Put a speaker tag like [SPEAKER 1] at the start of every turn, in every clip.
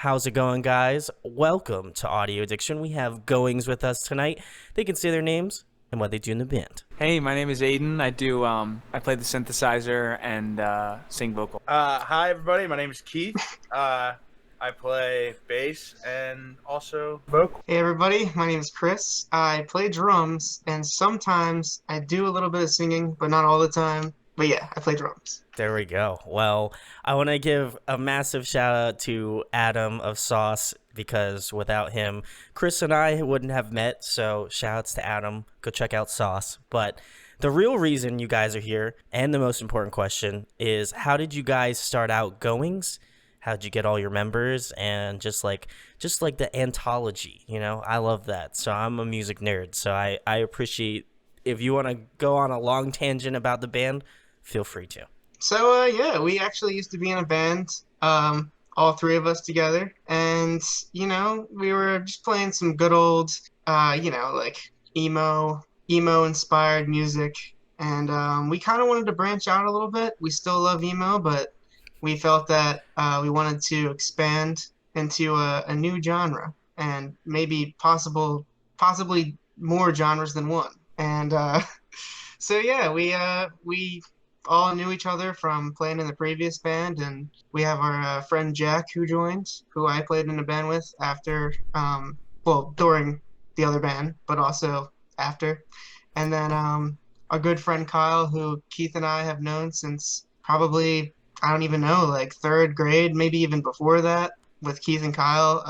[SPEAKER 1] How's it going, guys? Welcome to Audio Addiction. We have Goings with us tonight. They can say their names and what they do in the band.
[SPEAKER 2] Hey, my name is Aiden. I play the synthesizer and sing vocal.
[SPEAKER 3] Hi everybody, my name is Keith. I play bass and also vocal.
[SPEAKER 4] Hey everybody, my name is Chris. I play drums and sometimes I do a little bit of singing, but not all the time. But yeah, I play drums.
[SPEAKER 1] There we go. Well, I want to give a massive shout out to Adam of Sauce because without him, Chris and I wouldn't have met. So shout outs to Adam. Go check out Sauce. But the real reason you guys are here, and the most important question, is how did you guys start out Goings? How did you get all your members? And just like the anthology, I love that. So I'm a music nerd, so I appreciate if you want to go on a long tangent about the band, feel free to.
[SPEAKER 4] So yeah, we actually used to be in a band, all three of us together, and we were just playing some good old, like emo inspired music, and we kind of wanted to branch out a little bit. We still love emo, but we felt that we wanted to expand into a new genre and maybe possibly more genres than one. And so yeah, we all knew each other from playing in the previous band, and we have our friend Jack who joined, who I played in a band with after, during the other band, but also after. And then our good friend Kyle, who Keith and I have known since probably, I don't even know, like third grade, maybe even before that, with Keith and Kyle.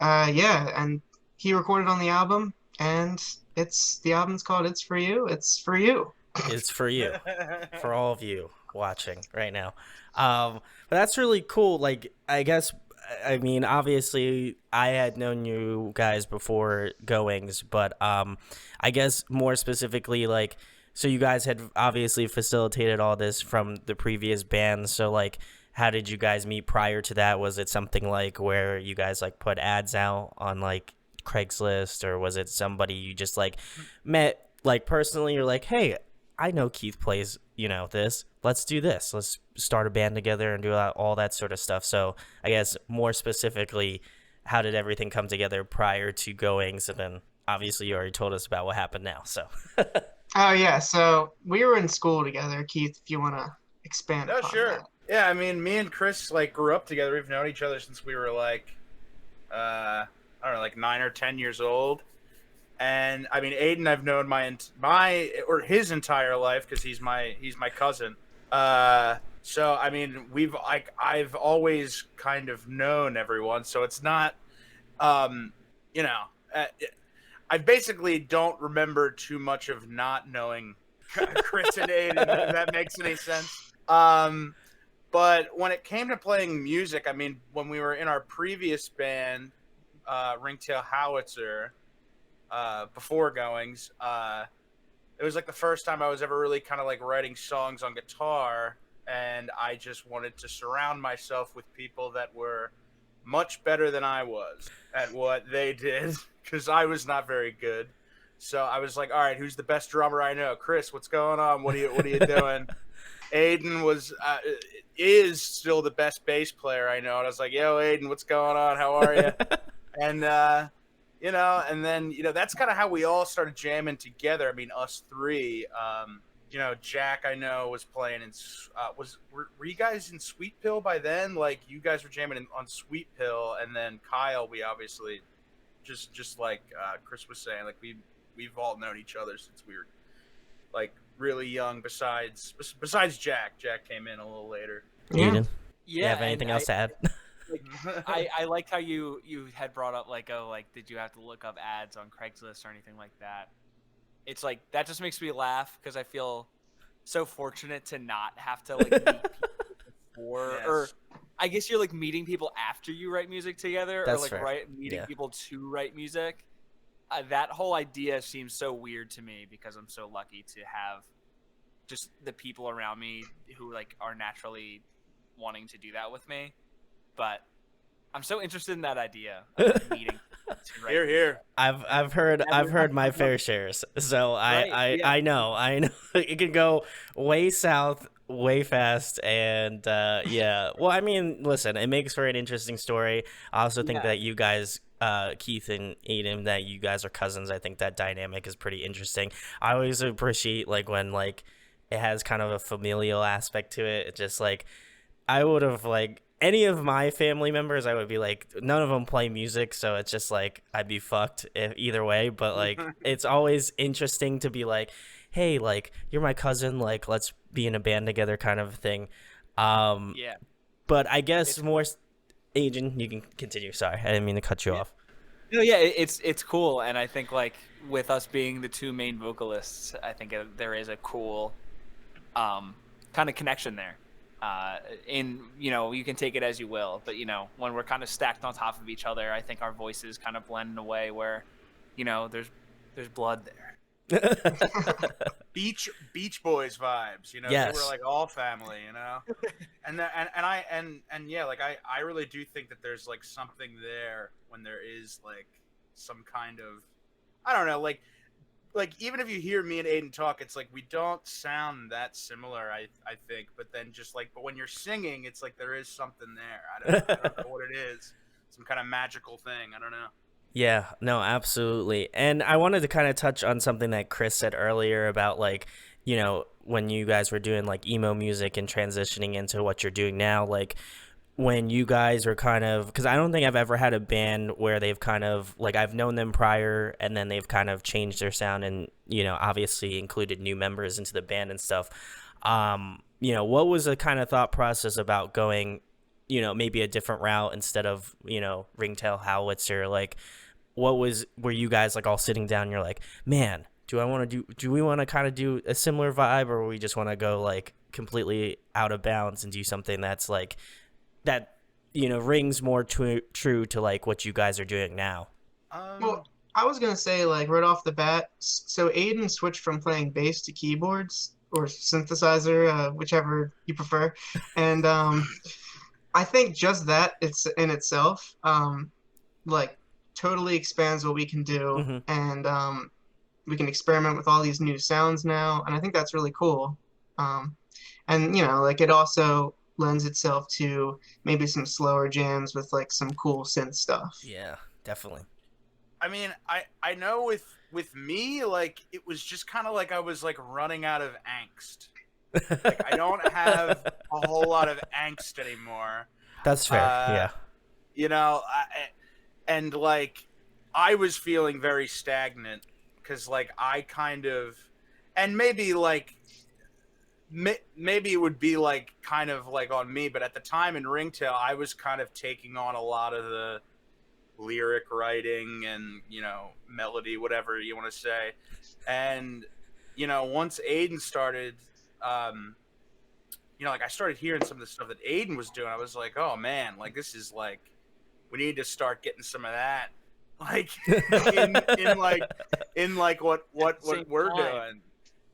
[SPEAKER 4] And he recorded on the album, and the album's called It's For You. It's for you.
[SPEAKER 1] It's for you, for all of you watching right now. But that's really cool. Like, obviously I had known you guys before Goings, but I guess more specifically, like, so you guys had obviously facilitated all this from the previous band. So like, how did you guys meet prior to that? Was it something like where you guys like put ads out on like Craigslist, or was it somebody you just like met like personally? You're like, hey, I know Keith plays, this. Let's do this. Let's start a band together and do all that sort of stuff. So I guess more specifically, how did everything come together prior to Goings? And then obviously you already told us about what happened now. So.
[SPEAKER 4] Oh yeah, so we were in school together, Keith, if you want to expand
[SPEAKER 3] Oh,
[SPEAKER 4] upon
[SPEAKER 3] sure.
[SPEAKER 4] that.
[SPEAKER 3] Yeah, I mean, me and Chris like grew up together. We've known each other since we were like, I don't know, like 9 or 10 years old. And I mean, Aiden, I've known his entire life because he's my cousin. So I mean, I've always kind of known everyone. So it's not, I basically don't remember too much of not knowing Chris and Aiden, if that makes any sense. But when it came to playing music, I mean, when we were in our previous band, Ringtail Howizer, before Goings, it was like the first time I was ever really kind of like writing songs on guitar, and I just wanted to surround myself with people that were much better than I was at what they did, because I was not very good. So I was like, all right, who's the best drummer I know? Chris, what's going on? What are you doing? Aiden is still the best bass player I know. And I was like, yo, Aiden, what's going on? How are you? And, and then, that's kind of how we all started jamming together. I mean, us three, Jack, I know, was playing in, were you guys in Sweet Pill by then? Like, you guys were jamming on Sweet Pill, and then Kyle, we obviously, just like Chris was saying, like, we've all known each other since we were, like, really young, besides Jack. Jack came in a little later.
[SPEAKER 1] Aiden,
[SPEAKER 2] Yeah,
[SPEAKER 1] you have anything else to add?
[SPEAKER 2] I like how you had brought up like, oh, like, did you have to look up ads on Craigslist or anything like that? It's like, that just makes me laugh because I feel so fortunate to not have to like meet people before,
[SPEAKER 3] Yes.
[SPEAKER 2] or I guess you're like meeting people after you write music together.
[SPEAKER 1] That's
[SPEAKER 2] or like
[SPEAKER 1] fair.
[SPEAKER 2] meeting
[SPEAKER 1] Yeah.
[SPEAKER 2] people to write music. That whole idea seems so weird to me because I'm so lucky to have just the people around me who like are naturally wanting to do that with me. But I'm so interested in that idea of meeting.
[SPEAKER 3] Here.
[SPEAKER 1] I've heard my fair shares, so
[SPEAKER 2] Right, yeah.
[SPEAKER 1] I know it can go way south, way fast. And yeah, well, I mean, listen, it makes for an interesting story. I also think
[SPEAKER 2] Yeah.
[SPEAKER 1] that you guys, Keith and Aiden, that you guys are cousins. I think that dynamic is pretty interesting. I always appreciate like when like it has kind of a familial aspect to it. It's just like I would have like any of my family members, I would be like, none of them play music, so it's just like I'd be fucked if, either way. But like, it's always interesting to be like, hey, like you're my cousin, like let's be in a band together, kind of thing. Um,
[SPEAKER 2] Yeah.
[SPEAKER 1] but I guess
[SPEAKER 2] It's
[SPEAKER 1] more. Agent, you can continue. Sorry, I didn't mean to cut you
[SPEAKER 2] Yeah.
[SPEAKER 1] off.
[SPEAKER 2] No, yeah, it's cool, and I think like with us being the two main vocalists, I think there is a cool kind of connection there. In you can take it as you will, but when we're kind of stacked on top of each other, I think our voices kind of blend in a way where there's blood there.
[SPEAKER 3] Beach Boys vibes, they
[SPEAKER 1] Yes.
[SPEAKER 3] were like all family, and yeah, like I really do think that there's like something there when there is like some kind of, I don't know, like even if you hear me and Aiden talk, it's like we don't sound that similar, I think, but then just like, but when you're singing, it's like there is something there. I don't know what it is, some kind of magical thing, I don't know.
[SPEAKER 1] Yeah, no, absolutely. And I wanted to kind of touch on something that Chris said earlier about like, when you guys were doing like emo music and transitioning into what you're doing now, like when you guys are kind of, because I don't think I've ever had a band where they've kind of like, I've known them prior and then they've kind of changed their sound and, obviously included new members into the band and stuff. What was the kind of thought process about going, maybe a different route instead of, Ringtail Howizer? Like, were you guys like all sitting down and you're like, man, do we want to kind of do a similar vibe, or we just want to go like completely out of bounds and do something that's like that rings more true to like what you guys are doing now?
[SPEAKER 4] Well, I was gonna say like right off the bat. So Aiden switched from playing bass to keyboards or synthesizer, whichever you prefer, and I think just that it's in itself like totally expands what we can do,
[SPEAKER 1] Mm-hmm.
[SPEAKER 4] and we can experiment with all these new sounds now, and I think that's really cool. And like it also lends itself to maybe some slower jams with like some cool synth stuff.
[SPEAKER 1] Yeah, definitely.
[SPEAKER 3] I mean, I know with me, like it was just kind of like I was like running out of angst. Like I don't have a whole lot of angst anymore.
[SPEAKER 1] That's fair. Yeah.
[SPEAKER 3] And like I was feeling very stagnant because like I kind of, and maybe like maybe it would be like kind of like on me, but at the time in Ringtail, I was kind of taking on a lot of the lyric writing and melody, whatever you want to say. And once Aiden started, like I started hearing some of the stuff that Aiden was doing, I was like, oh man, like this is like, we need to start getting some of that, like in like what we're doing.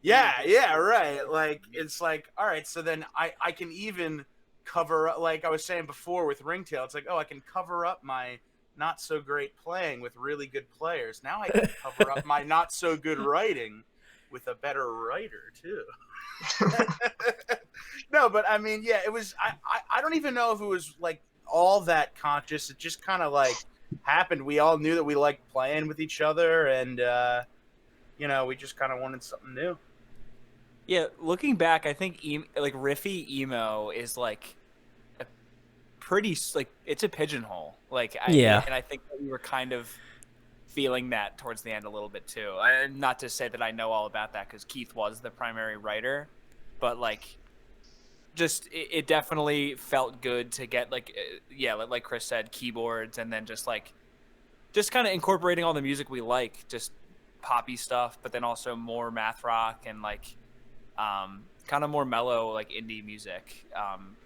[SPEAKER 3] Yeah, right. Like it's like, all right, so then I can even cover up, like I was saying before with Ringtail, it's like, oh, I can cover up my not so great playing with really good players. Now I can cover up my not so good writing with a better writer too. No, but I mean, yeah, it was, I don't even know if it was like all that conscious. It just kind of like happened. We all knew that we liked playing with each other, and we just kind of wanted something new.
[SPEAKER 2] Yeah, looking back, I think like riffy emo is like a pretty like it's a pigeonhole. Like
[SPEAKER 1] Yeah.
[SPEAKER 2] and I think that we were kind of feeling that towards the end a little bit too. Not to say that I know all about that because Keith was the primary writer, but like just it definitely felt good to get like like Chris said, keyboards, and then just kind of incorporating all the music we like, just poppy stuff, but then also more math rock and like kind of more mellow like indie music,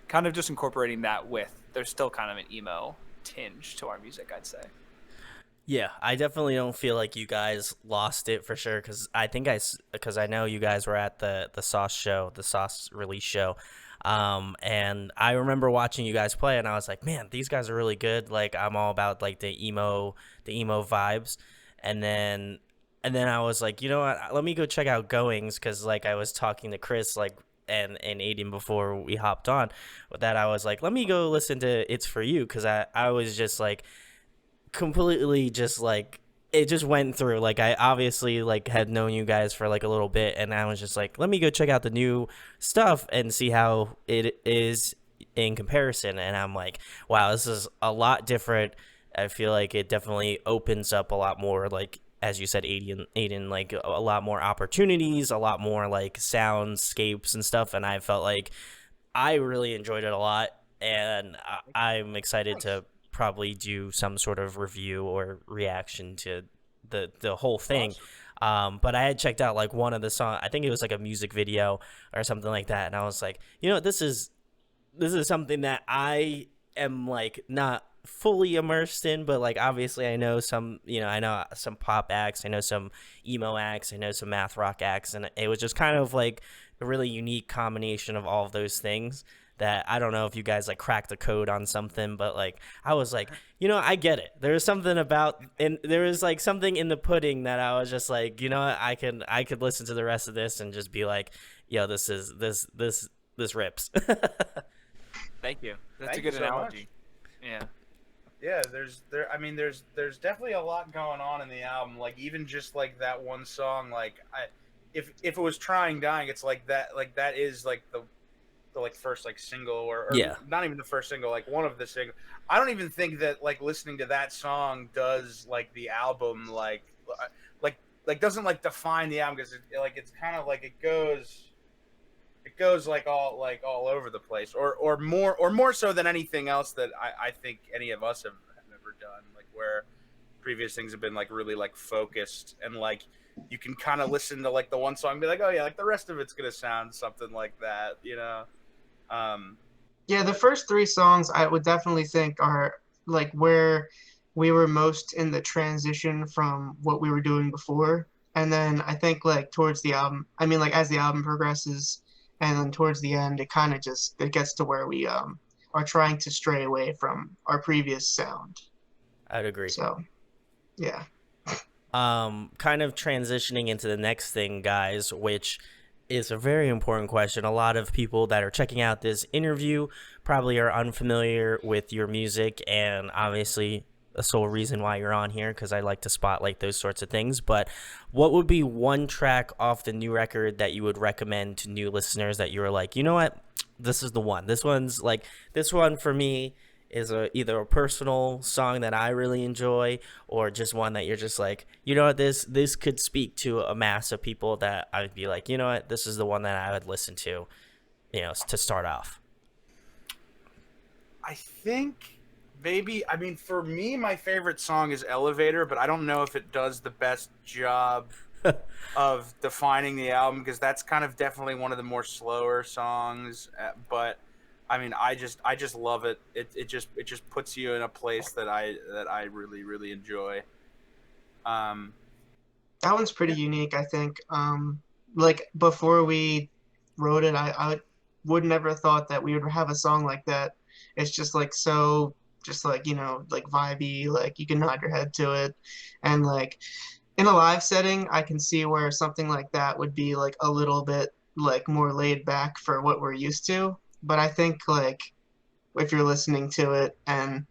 [SPEAKER 2] kind of just incorporating that with there's still kind of an emo tinge to our music, I'd say.
[SPEAKER 1] Yeah, I definitely don't feel like you guys lost it for sure, because I know you guys were at the Sauce release show, and I remember watching you guys play, and I was like, man, these guys are really good. Like I'm all about like the emo vibes, and then I was like, you know what, let me go check out Goings, because like I was talking to Chris like and Aiden before we hopped on with that, I was like, let me go listen to It's For You, because I was just like completely just like it just went through. Like I obviously like had known you guys for like a little bit, and I was just like, let me go check out the new stuff and see how it is in comparison. And I'm like, wow, this is a lot different. I feel like it definitely opens up a lot more, like as you said, Aiden, like a lot more opportunities, a lot more like soundscapes and stuff. And I felt like I really enjoyed it a lot, and I'm excited
[SPEAKER 3] Thanks.
[SPEAKER 1] to probably do some sort of review or reaction to the whole thing. But I had checked out like one of the songs. I think it was like a music video or something like that, and I was like, you know, this is something that I am like not fully immersed in, but like obviously I know some, you know, I know some pop acts, I know some emo acts, I know some math rock acts, and it was just kind of like a really unique combination of all of those things that I don't know if you guys like cracked the code on something, but like I was like, you know, I get it. There was something about, and there was like something in the pudding that I was just like, you know what, I could listen to the rest of this and just be like, yo, this rips.
[SPEAKER 2] Thank you. That's
[SPEAKER 3] Thank
[SPEAKER 2] a
[SPEAKER 3] you
[SPEAKER 2] good
[SPEAKER 3] so
[SPEAKER 2] analogy. Yeah.
[SPEAKER 3] Yeah, there's definitely a lot going on in the album. Like even just like that one song, like if it was Trying Dying, it's like that is like the like first like single or
[SPEAKER 1] Yeah.
[SPEAKER 3] not even the first single, like one of the singles. I don't even think that like listening to that song does like the album like doesn't like define the album, because it's kind of like it goes like all over the place, or more so than anything else that I think any of us have ever done, like where previous things have been like really like focused, and like you can kind of listen to like the one song and be like, oh yeah, like the rest of it's gonna sound something like that, you know.
[SPEAKER 4] Yeah, the first three songs I would definitely think are like where we were most in the transition from what we were doing before. And then I think like towards the album, I mean like as the album progresses and then towards the end it kind of just it gets to where we are trying to stray away from our previous sound.
[SPEAKER 1] I'd agree.
[SPEAKER 4] So, yeah.
[SPEAKER 1] Kind of transitioning into the next thing, guys, which is a very important question. A lot of people that are checking out this interview probably are unfamiliar with your music, and obviously the sole reason why you're on here, because I like to spotlight those sorts of things. But what would be one track off the new record that you would recommend to new listeners that you were like, you know what, this is the one. This one's like, this one for me is either a personal song that I really enjoy, or just one that you're just like, you know what, this could speak to a mass of people that I would be like, you know what, this is the one that I would listen to, you know, to start off.
[SPEAKER 3] I think maybe, I mean, for me, my favorite song is Elevator, but I don't know if it does the best job of defining the album, because that's kind of definitely one of the more slower songs. But I mean, I just love it. It just puts you in a place that I really really enjoy.
[SPEAKER 4] That one's pretty unique, I think. Like before we wrote it, I would never thought that we would have a song like that. It's just like so, just like, you know, like vibey, like you can nod your head to it, and like in a live setting, I can see where something like that would be like a little bit like more laid back for what we're used to. But I think like if you're listening to it and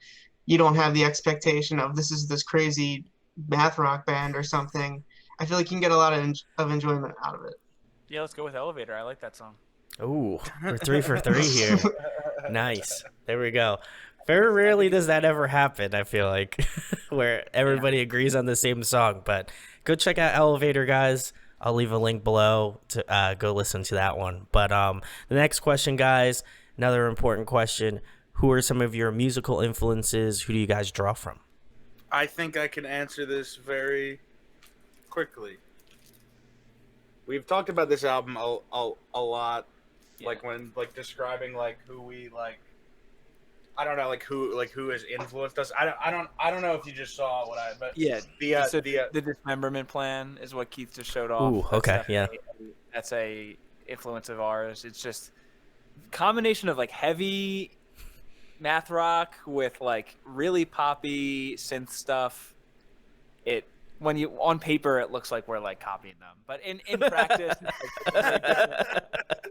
[SPEAKER 4] you don't have the expectation of this is this crazy math rock band or something, I feel like you can get a lot of enjoyment out of it.
[SPEAKER 2] Yeah, let's go with Elevator. I like that song.
[SPEAKER 1] Ooh, we're 3 for 3 here. Nice. There we go. Very rarely does that ever happen, I feel like, where everybody agrees on the same song. But go check out Elevator, guys. I'll leave a link below to go listen to that one. But the next question, guys, another important question. Who are some of your musical influences? Who do you guys draw from?
[SPEAKER 3] I think I can answer this very quickly. We've talked about this album a lot, like when like describing like who we like. I don't know, like who has influenced us. I don't know if you just saw what I, but
[SPEAKER 2] the dismemberment plan is what Keith just showed off.
[SPEAKER 1] Ooh, okay, yeah.
[SPEAKER 2] That's a influence of ours. It's just combination of like heavy math rock with like really poppy synth stuff. It when you on paper it looks like we're like copying them, but in practice, it's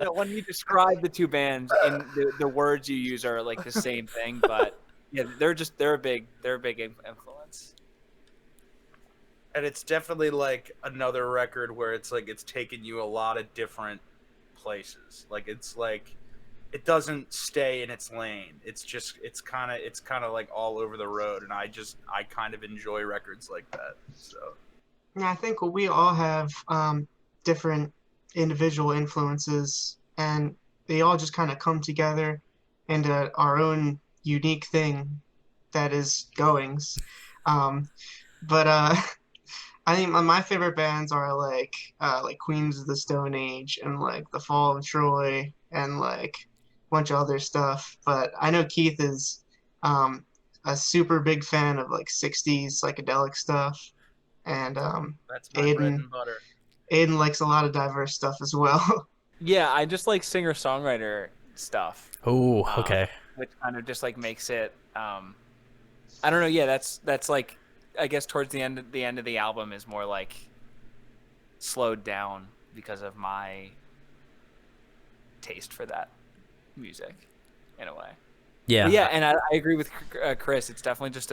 [SPEAKER 2] like, when you describe the two bands in the words you use are like the same thing, but yeah, they're a big influence.
[SPEAKER 3] And it's definitely like another record where it's like it's taken you a lot of different places. Like it's like it doesn't stay in its lane. It's just it's kind of like all over the road, and I kind of enjoy records like that. So
[SPEAKER 4] Yeah, I think we all have different individual influences, and they all just kind of come together into our own unique thing that is goings. Um, but I think my favorite bands are like Queens of the Stone Age and like The Fall of Troy and like a bunch of other stuff. But I know Keith is a super big fan of like 60s psychedelic stuff, and
[SPEAKER 3] that's my bread
[SPEAKER 4] Aiden
[SPEAKER 3] and butter.
[SPEAKER 4] Aiden likes a lot of diverse stuff as well.
[SPEAKER 2] Yeah, I just like singer-songwriter stuff.
[SPEAKER 1] Oh, okay.
[SPEAKER 2] Which kind of just like makes it I don't know, yeah, that's like I guess towards the end of the album is more like slowed down because of my taste for that music in a way.
[SPEAKER 1] Yeah.
[SPEAKER 2] But yeah, and I agree with Chris. It's definitely just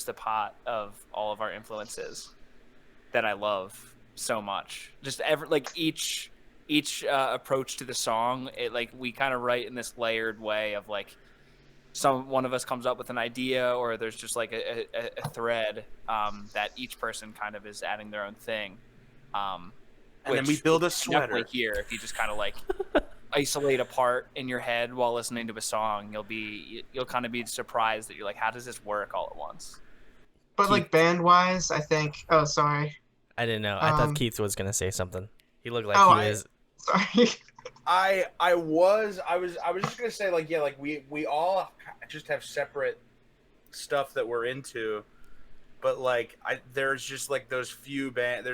[SPEAKER 2] a pot of all of our influences that I love so much. Just each approach to the song, it like we kind of write in this layered way of like one of us comes up with an idea, or there's just like a thread that each person kind of is adding their own thing.
[SPEAKER 3] And then we build a sweater.
[SPEAKER 2] Definitely here, if you just kind of like isolate a part in your head while listening to a song, you'll kind of be surprised that you're like, how does this work all at once?
[SPEAKER 4] But like band wise, I think. Oh, sorry.
[SPEAKER 1] I didn't know. I thought Keith was gonna say something. He looked like
[SPEAKER 4] Oh,
[SPEAKER 1] he was.
[SPEAKER 4] Sorry.
[SPEAKER 3] I was just gonna say like yeah, like we all just have separate stuff that we're into, but like there's just like those few bands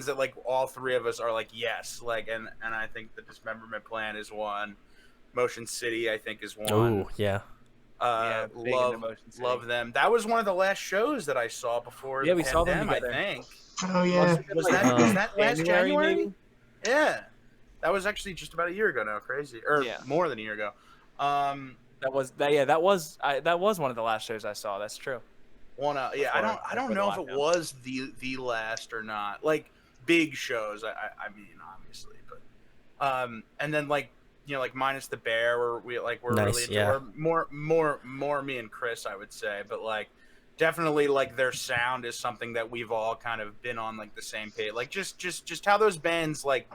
[SPEAKER 3] that like all three of us are like yes, like and I think the Dismemberment Plan is one, Motion City I think is one.
[SPEAKER 1] Oh yeah.
[SPEAKER 3] Love them. That was one of the last shows that I saw before the
[SPEAKER 2] we saw them
[SPEAKER 3] pandemic,
[SPEAKER 2] together.
[SPEAKER 3] I think.
[SPEAKER 4] Oh yeah.
[SPEAKER 3] Was that last January?
[SPEAKER 2] Maybe?
[SPEAKER 3] Yeah, that was actually just about a year ago now. Crazy, or
[SPEAKER 2] Yeah.
[SPEAKER 3] more than a year ago.
[SPEAKER 2] That was one of the last shows I saw. That's true.
[SPEAKER 3] Yeah, I don't know if it was the last or not. Like big shows, I mean, obviously, but and then like like minus the bear, we're
[SPEAKER 1] Nice,
[SPEAKER 3] really into
[SPEAKER 1] yeah.
[SPEAKER 3] or more me and Chris, I would say, but like definitely like their sound is something that we've all kind of been on like the same page. Like just how those bands like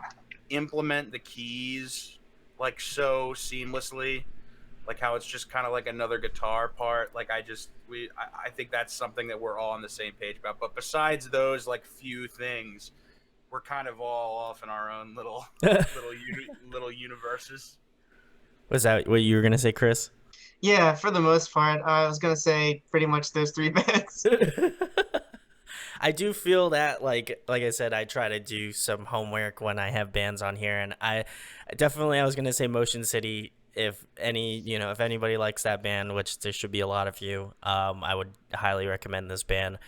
[SPEAKER 3] implement the keys like so seamlessly, like how it's just kind of like another guitar part. Like I think that's something that we're all on the same page about. But besides those like few things, we're kind of all off in our own little little universes.
[SPEAKER 1] Was that what you were gonna say, Chris?
[SPEAKER 4] Yeah, for the most part, I was gonna say pretty much those three bands.
[SPEAKER 1] I do feel that like I said, I try to do some homework when I have bands on here, and I was gonna say Motion City. If anybody likes that band, which there should be a lot of you, I would highly recommend this band.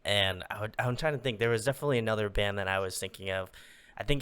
[SPEAKER 1] And I'm trying to think. There was definitely another band that I was thinking of. I think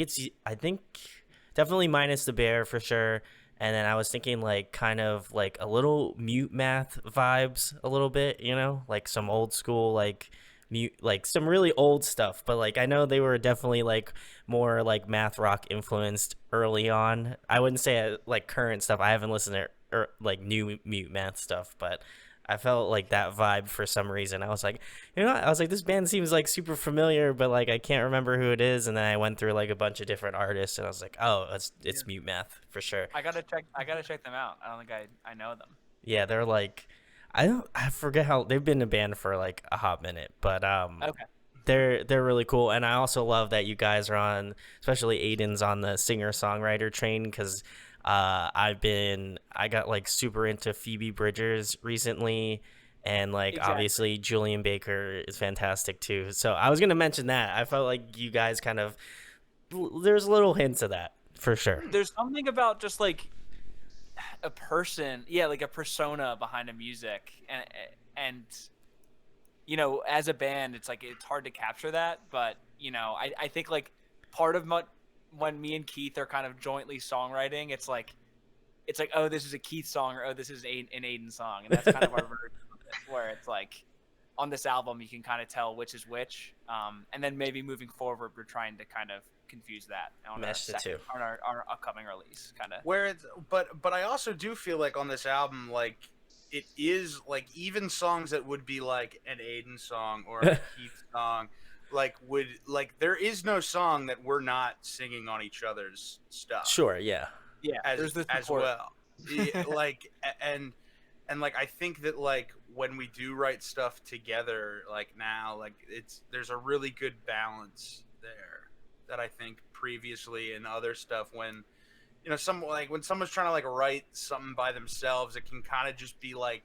[SPEAKER 1] definitely Minus the Bear for sure. And then I was thinking like kind of like a little Mute Math vibes a little bit, like some old school like mute, like some really old stuff. But like I know they were definitely like more like math rock influenced early on. I wouldn't say like current stuff. I haven't listened to like new Mute Math stuff, but I felt like that vibe for some reason. I was like, this band seems like super familiar, but like I can't remember who it is. And then I went through like a bunch of different artists, and I was like, oh, it's Mute Math for sure.
[SPEAKER 2] I gotta check them out. I don't think I know them.
[SPEAKER 1] Yeah, they're like, I forget how they've been a band for like a hot minute, but
[SPEAKER 2] Okay.
[SPEAKER 1] they're really cool. And I also love that you guys are on, especially Aiden's on the singer songwriter train, because I got like super into Phoebe Bridgers recently, and like obviously Julian Baker is fantastic too. So I was gonna mention that. I felt like you guys kind of there's little hints of that for sure.
[SPEAKER 2] There's something about just like a person, like a persona behind a music, and as a band, it's like it's hard to capture that. But I think like part of when me and Keith are kind of jointly songwriting, it's like, oh, this is a Keith song, or oh, this is an Aiden song, and that's kind of our version of it, where it's like, on this album you can kind of tell which is which, and then maybe moving forward we're trying to kind of confuse that on our upcoming release, kind of.
[SPEAKER 3] Where it's, but I also do feel like on this album, like it is like even songs that would be like an Aiden song or a Keith song, like there is no song that we're not singing on each other's stuff.
[SPEAKER 1] Sure, yeah,
[SPEAKER 3] as well. Like and like I think that like when we do write stuff together, like now, like there's a really good balance there that I think previously in other stuff, when when someone's trying to like write something by themselves, it can kind of just be like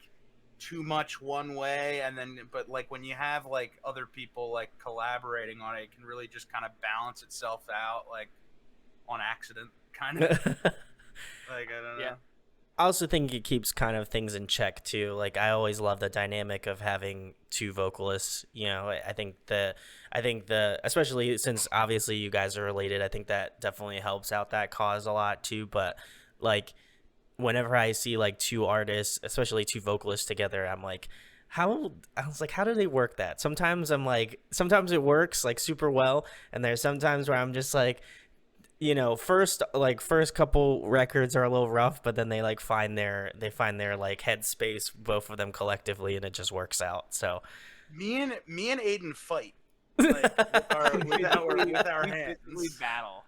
[SPEAKER 3] too much one way, and then but like when you have like other people like collaborating on it, it can really just kind of balance itself out, like on accident, kind of. Like I don't know.
[SPEAKER 1] I also think it keeps kind of things in check too. Like I always love the dynamic of having two vocalists. I think the especially since obviously you guys are related, I think that definitely helps out that cause a lot too. But like whenever I see like two artists, especially two vocalists together, I'm like, how do they work that? Sometimes it works like super well, and there's sometimes where I'm just like, first couple records are a little rough, but then they like find their like headspace, both of them collectively, and it just works out. So
[SPEAKER 3] me and Aiden fight like with our hands.
[SPEAKER 2] We battle.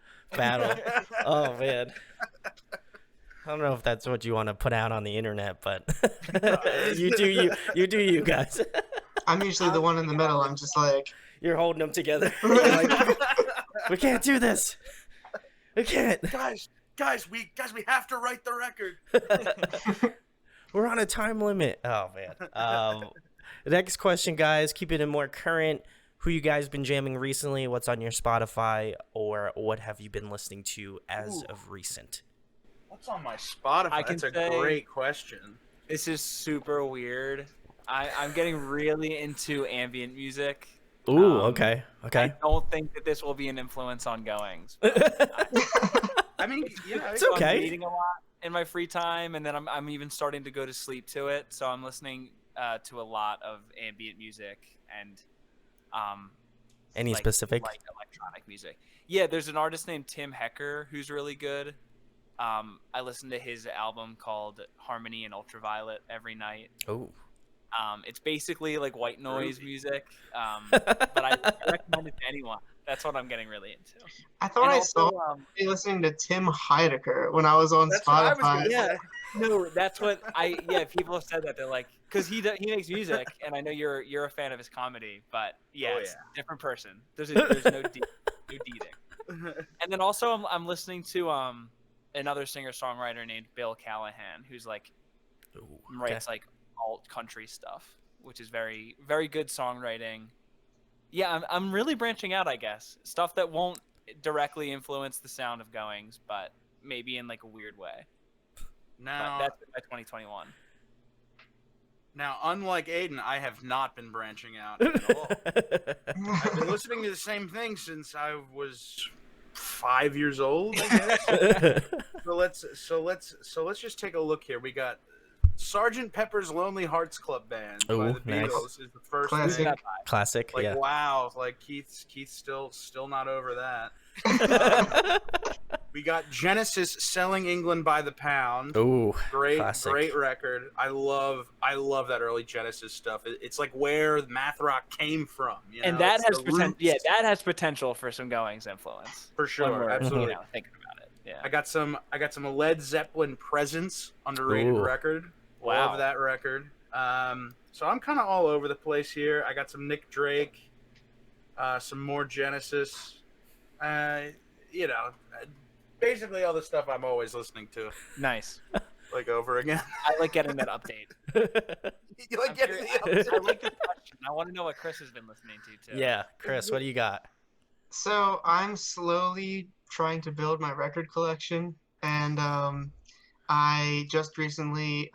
[SPEAKER 1] Oh man, I don't know if that's what you want to put out on the internet, but you do you guys.
[SPEAKER 4] I'm usually the one in the middle. I'm just like,
[SPEAKER 1] you're holding them together. Like, we can't do this. We can't.
[SPEAKER 3] Guys, we have to write the record.
[SPEAKER 1] We're on a time limit. Oh man. The next question, guys, keep it in more current. Who you guys been jamming recently? What's on your Spotify, or what have you been listening to as of recent?
[SPEAKER 3] What's on my Spotify? That's a great question.
[SPEAKER 2] This is super weird. I'm getting really into ambient music.
[SPEAKER 1] Ooh, okay.
[SPEAKER 2] I don't think that this will be an influence on goings.
[SPEAKER 3] I mean, yeah,
[SPEAKER 1] it's okay.
[SPEAKER 2] I'm reading a lot in my free time, and then I'm even starting to go to sleep to it. So I'm listening to a lot of ambient music and
[SPEAKER 1] any specific
[SPEAKER 2] like electronic music. Yeah, there's an artist named Tim Hecker who's really good. I listen to his album called Harmony and Ultraviolet every night.
[SPEAKER 1] Oh.
[SPEAKER 2] It's basically like white noise music, but I recommend it to anyone. That's what I'm getting really into.
[SPEAKER 4] I thought I saw you listening to Tim Heidecker when I was on Spotify.
[SPEAKER 2] No, that's what people have said that. They're like, because he makes music, and I know you're a fan of his comedy, but it's a different person. There's no deeding. And then also I'm listening to another singer-songwriter named Bill Callahan, who's like writes like alt country stuff, which is very, very good songwriting. Yeah, I'm really branching out, I guess. Stuff that won't directly influence the sound of goings, but maybe in like a weird way.
[SPEAKER 3] Now
[SPEAKER 2] that's my 2021.
[SPEAKER 3] Now, unlike Aiden, I have not been branching out at all. I've been listening to the same thing since I was 5 years old, I guess. so let's just take a look here. We got Sgt. Pepper's Lonely Hearts Club Band by the Beatles is the first
[SPEAKER 1] classic.
[SPEAKER 3] Like,
[SPEAKER 1] yeah.
[SPEAKER 3] Wow, like Keith's still not over that. We got Genesis Selling England by the Pound.
[SPEAKER 1] Ooh,
[SPEAKER 3] great
[SPEAKER 1] classic.
[SPEAKER 3] record. I love that early Genesis stuff. It's like where math rock came from,
[SPEAKER 2] and that has potential. Yeah, that has potential for some goings influence
[SPEAKER 3] for sure. Absolutely.
[SPEAKER 2] Thinking about it. Yeah.
[SPEAKER 3] I got some Led Zeppelin Presence, underrated record.
[SPEAKER 2] Wow.
[SPEAKER 3] Love that record. So I'm kind of all over the place here. I got some Nick Drake, some more Genesis. Basically all the stuff I'm always listening to.
[SPEAKER 2] Nice.
[SPEAKER 3] Like over again.
[SPEAKER 2] I like getting that update.
[SPEAKER 3] You like getting the update?
[SPEAKER 2] I like the question. I want to know what Chris has been listening to too.
[SPEAKER 1] Yeah, Chris, what do you got?
[SPEAKER 4] So I'm slowly trying to build my record collection, and I just recently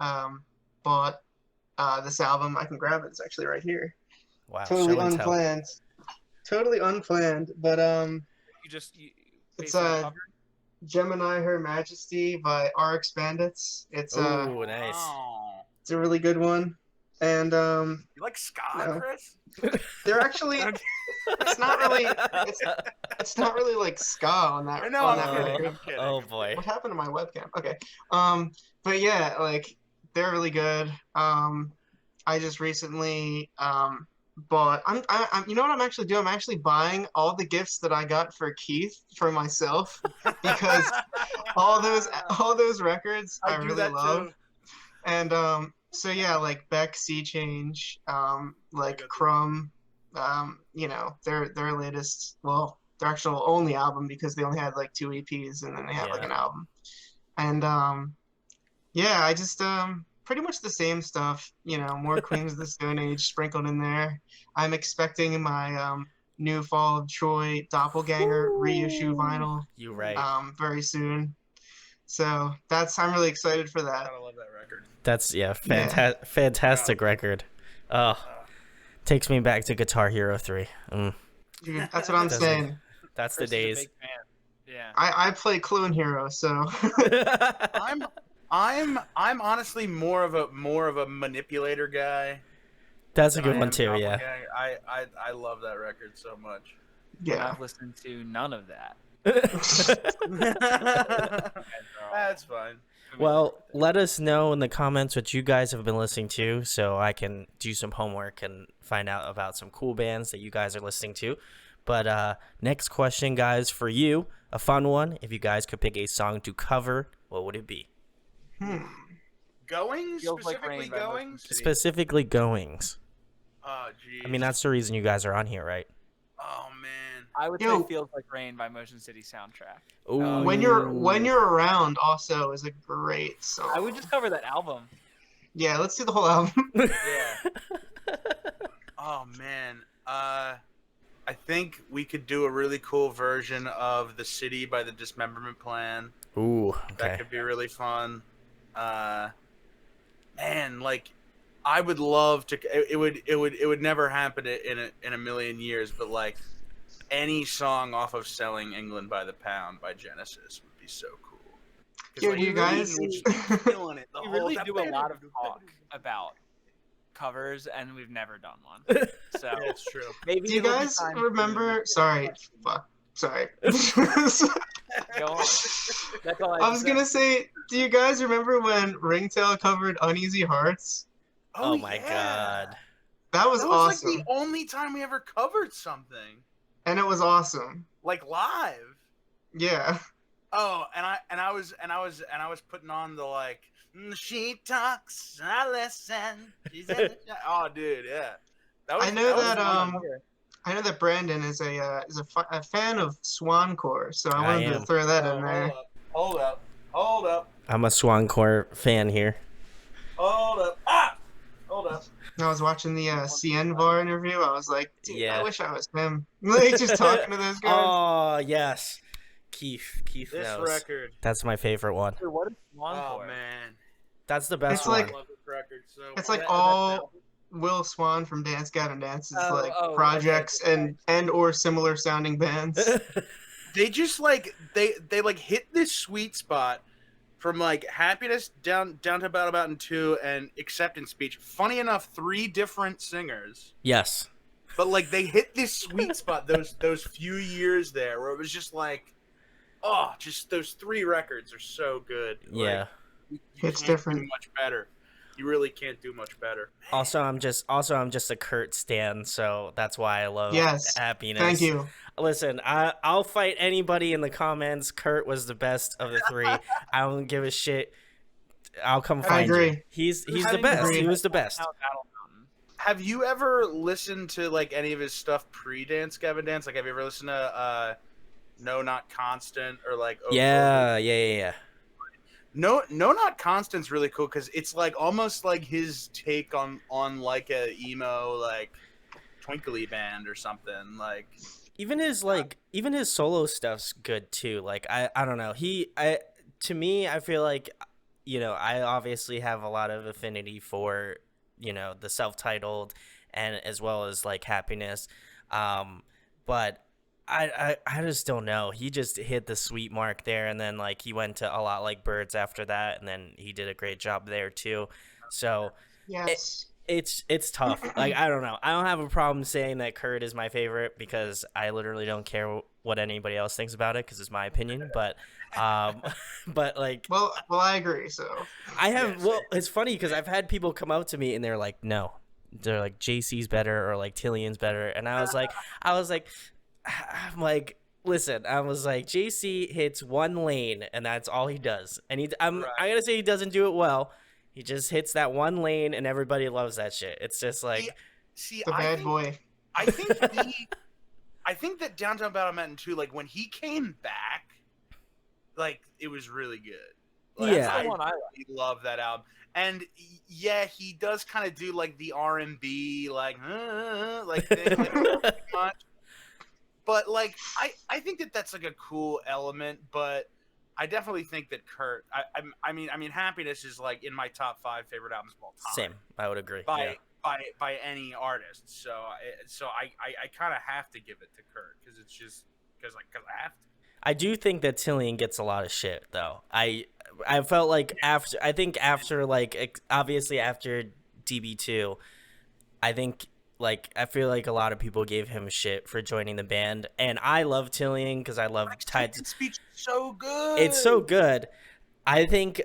[SPEAKER 4] bought this album. I can grab it. It's actually right here.
[SPEAKER 1] Wow.
[SPEAKER 4] Totally unplanned. Totally unplanned, but It's
[SPEAKER 2] Based on a cover?
[SPEAKER 4] Gemini Her Majesty by RX Bandits.
[SPEAKER 1] Ooh, nice.
[SPEAKER 3] Wow.
[SPEAKER 4] It's a really good one. And
[SPEAKER 3] You like ska,
[SPEAKER 4] No.
[SPEAKER 3] Chris?
[SPEAKER 4] they're actually it's not really it's not really like ska on that
[SPEAKER 3] I know,
[SPEAKER 4] on
[SPEAKER 3] I'm
[SPEAKER 4] that
[SPEAKER 3] kidding.
[SPEAKER 4] record.
[SPEAKER 3] I'm kidding.
[SPEAKER 1] Oh
[SPEAKER 3] I'm
[SPEAKER 1] boy.
[SPEAKER 4] What happened to my webcam? Okay. But yeah, like they're really good. I just recently bought. I'm. You know what I'm actually doing? I'm actually buying all the gifts that I got for Keith for myself because all those records I
[SPEAKER 3] do
[SPEAKER 4] really
[SPEAKER 3] that
[SPEAKER 4] love.
[SPEAKER 3] too.
[SPEAKER 4] And so yeah, like Beck, Sea Change, like
[SPEAKER 3] got
[SPEAKER 4] Crumb, you know, their latest, well, their actual only album because they only had like 2 EPs and then they had like
[SPEAKER 1] Yeah.
[SPEAKER 4] an album. And yeah, I just pretty much the same stuff, you know, more Queens of the Stone Age sprinkled in there. I'm expecting my new Fall of Troy Doppelganger reissue vinyl
[SPEAKER 1] You right.
[SPEAKER 4] very soon. So I'm really excited for that.
[SPEAKER 3] Gotta love that record.
[SPEAKER 1] That's
[SPEAKER 4] Yeah.
[SPEAKER 1] fantastic record. Oh, takes me back to Guitar Hero 3.
[SPEAKER 4] Dude, that's what I'm
[SPEAKER 1] Doesn't-
[SPEAKER 4] saying.
[SPEAKER 1] That's
[SPEAKER 2] Chris
[SPEAKER 1] the
[SPEAKER 2] is a
[SPEAKER 1] days.
[SPEAKER 2] big fan. Yeah.
[SPEAKER 4] I play Clone Hero, so
[SPEAKER 3] I'm honestly more of a manipulator guy.
[SPEAKER 1] That's a
[SPEAKER 3] than
[SPEAKER 1] good
[SPEAKER 3] I
[SPEAKER 1] one
[SPEAKER 3] am
[SPEAKER 1] too. Yeah.
[SPEAKER 3] doppelganger. I love that record so much.
[SPEAKER 2] And
[SPEAKER 4] yeah.
[SPEAKER 2] I've listened to none of that.
[SPEAKER 3] That's fine.
[SPEAKER 1] Well, let us know in the comments what you guys have been listening to so I can do some homework and find out about some cool bands that you guys are listening to. But next question, guys, for you, a fun one. If you guys could pick a song to cover, what would it be?
[SPEAKER 3] Going?
[SPEAKER 2] Feels like
[SPEAKER 3] Specifically
[SPEAKER 2] Rain by Motion
[SPEAKER 3] going?
[SPEAKER 2] City.
[SPEAKER 1] Specifically Goings.
[SPEAKER 3] Oh, geez.
[SPEAKER 1] I mean, that's the reason you guys are on here, right?
[SPEAKER 3] Oh, man.
[SPEAKER 2] I would
[SPEAKER 4] Yo.
[SPEAKER 2] say Feels Like Rain by Motion City soundtrack.
[SPEAKER 1] Ooh.
[SPEAKER 4] When You're Around also is a great song.
[SPEAKER 2] I would just cover that album.
[SPEAKER 4] Yeah, let's do the whole album.
[SPEAKER 3] Yeah. Oh, man. I think we could do a really cool version of The City by the Dismemberment Plan.
[SPEAKER 1] Ooh.
[SPEAKER 3] That
[SPEAKER 1] Okay.
[SPEAKER 3] could be really fun. Man, like, I would love to. It would never happen in a million years. But like, any song off of "Selling England by the Pound" by Genesis would be so cool. 'Cause,
[SPEAKER 4] Yo,
[SPEAKER 3] like,
[SPEAKER 4] do you guys?
[SPEAKER 3] killing it the
[SPEAKER 2] We
[SPEAKER 3] whole-
[SPEAKER 2] really
[SPEAKER 3] that
[SPEAKER 2] do a
[SPEAKER 3] band
[SPEAKER 2] lot
[SPEAKER 3] is-
[SPEAKER 2] of talk about covers, and we've never done one. So
[SPEAKER 3] Yeah, it's true.
[SPEAKER 2] maybe
[SPEAKER 4] Do you
[SPEAKER 2] it'll be
[SPEAKER 4] guys
[SPEAKER 2] time to
[SPEAKER 4] remember? Sorry, fuck. Sorry.
[SPEAKER 2] go on. That's all
[SPEAKER 4] I was gonna say, do you guys remember when Ringtail covered "Uneasy Hearts"?
[SPEAKER 1] Oh my
[SPEAKER 3] yeah.
[SPEAKER 1] God.
[SPEAKER 4] That was
[SPEAKER 3] That was
[SPEAKER 4] awesome,
[SPEAKER 3] like the only time we ever covered something
[SPEAKER 4] and it was awesome.
[SPEAKER 3] like live.
[SPEAKER 4] Yeah.
[SPEAKER 3] Oh, and I was putting on the like she talks, I listen. She's in the oh, dude, yeah. That was,
[SPEAKER 4] I know
[SPEAKER 3] was
[SPEAKER 4] that
[SPEAKER 3] fun.
[SPEAKER 4] I know that Brandon is a fan of Swancore, so I
[SPEAKER 1] I
[SPEAKER 4] wanted to
[SPEAKER 1] am.
[SPEAKER 4] throw that
[SPEAKER 3] Oh,
[SPEAKER 4] in there.
[SPEAKER 3] Hold up.
[SPEAKER 1] I'm a Swancore fan here.
[SPEAKER 3] Hold up.
[SPEAKER 4] I was watching the CN VAR interview. I was like, dude,
[SPEAKER 1] Yeah.
[SPEAKER 4] I wish I was him. Like just talking to those guys.
[SPEAKER 1] Oh yes, Keith
[SPEAKER 3] This
[SPEAKER 1] knows.
[SPEAKER 3] record.
[SPEAKER 1] That's my favorite one.
[SPEAKER 2] Dude, what is Swan
[SPEAKER 3] Oh
[SPEAKER 2] for?
[SPEAKER 3] man.
[SPEAKER 1] That's the best
[SPEAKER 4] It's
[SPEAKER 1] one.
[SPEAKER 4] like-
[SPEAKER 3] I love this record so
[SPEAKER 4] It's
[SPEAKER 3] much.
[SPEAKER 4] like all Will Swan from Dance Gavin Dance's
[SPEAKER 2] Oh,
[SPEAKER 4] projects
[SPEAKER 2] okay.
[SPEAKER 4] and or similar sounding bands.
[SPEAKER 3] They just like they like hit this sweet spot from like Happiness down to about in 2 and Acceptance Speech. Funny enough, 3 different singers.
[SPEAKER 1] Yes.
[SPEAKER 3] But like they hit this sweet spot those few years there where it was just like, oh, just those 3 records are so good.
[SPEAKER 1] Yeah.
[SPEAKER 3] Like, you
[SPEAKER 4] It's
[SPEAKER 3] can't
[SPEAKER 4] different.
[SPEAKER 3] do much better. You really can't do much better.
[SPEAKER 1] Also, I'm just a Kurt stan, so that's why I love
[SPEAKER 4] Yes.
[SPEAKER 1] Happiness.
[SPEAKER 4] Thank you.
[SPEAKER 1] Listen, I'll fight anybody in the comments. Kurt was the best of the 3. I don't give a shit. I'll come find you.
[SPEAKER 4] agree.
[SPEAKER 1] He's
[SPEAKER 3] How
[SPEAKER 1] the
[SPEAKER 3] do you
[SPEAKER 1] best.
[SPEAKER 4] agree?
[SPEAKER 1] He was the best.
[SPEAKER 2] Battle Mountain.
[SPEAKER 3] Have you ever listened to like any of his stuff pre-Dance Gavin Dance? Like have you ever listened to No Not Constant or like
[SPEAKER 1] Yeah.
[SPEAKER 3] No Not Constant's really cool because it's like almost like his take on like a emo like twinkly band or something like.
[SPEAKER 1] Even his solo stuff's good too. Like I don't know. To me, I feel like, you know, I obviously have a lot of affinity for, you know, the self-titled and as well as like Happiness. But I just don't know. He just hit the sweet mark there, and then like he went to A Lot Like Birds after that, and then he did a great job there too. So it,
[SPEAKER 4] Yes.
[SPEAKER 1] it's tough. Like I don't know. I don't have a problem saying that Kurt is my favorite because I literally don't care what anybody else thinks about it because it's my opinion. But but like
[SPEAKER 4] Well, I agree. So
[SPEAKER 1] I have.
[SPEAKER 3] Yeah,
[SPEAKER 1] Well, it's funny because I've had people come out to me and they're like, no. They're like JC's better or like Tillian's better, and I was like, I'm like, listen, I was like, JC hits one lane, and that's all he does. And
[SPEAKER 3] Right.
[SPEAKER 1] I gotta say, he doesn't do it well. He just hits that one lane, and everybody loves that shit. It's just like,
[SPEAKER 3] See,
[SPEAKER 4] the bad boy.
[SPEAKER 3] I think I think that Downtown Battle Mountain 2, like when he came back, like it was really good. Like,
[SPEAKER 1] Yeah.
[SPEAKER 2] That's the one I like.
[SPEAKER 3] really love that album. And yeah, he does kind of do like the R&B like thing like, pretty much. But like I think that that's like a cool element, but I definitely think that Kurt I mean Happiness is like in my top 5 favorite albums of all time.
[SPEAKER 1] same. I would agree.
[SPEAKER 3] By
[SPEAKER 1] Yeah.
[SPEAKER 3] by any artist. So I kind of have to give it to Kurt cuz it's just cuz I have to.
[SPEAKER 1] I do think that Tillian gets a lot of shit though. I felt like after like obviously after DB2, I think like I feel like a lot of people gave him shit for joining the band, and I love Tillian because I love Tides.
[SPEAKER 3] Acceptance Speech is so good.
[SPEAKER 1] It's so good. I think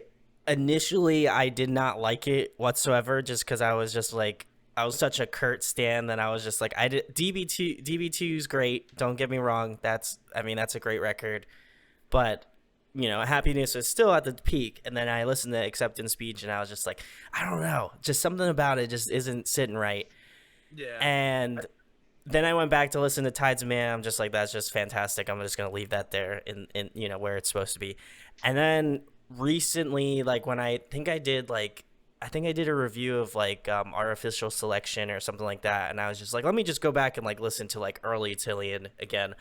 [SPEAKER 1] initially I did not like it whatsoever, just because I was just like I was such a Kurt stan that I was just like I did DB2 is great. Don't get me wrong. That's a great record, but you know, Happiness was still at the peak, and then I listened to Acceptance Speech, and I was just like, I don't know, just something about it just isn't sitting right.
[SPEAKER 3] Yeah.
[SPEAKER 1] And then I went back to listen to Tides of Man. I'm just like, that's just fantastic. I'm just gonna leave that there in you know where it's supposed to be. And then recently, like when I think I did a review of like Artificial Selection or something like that, and I was just like, let me just go back and like listen to like early Tillian again,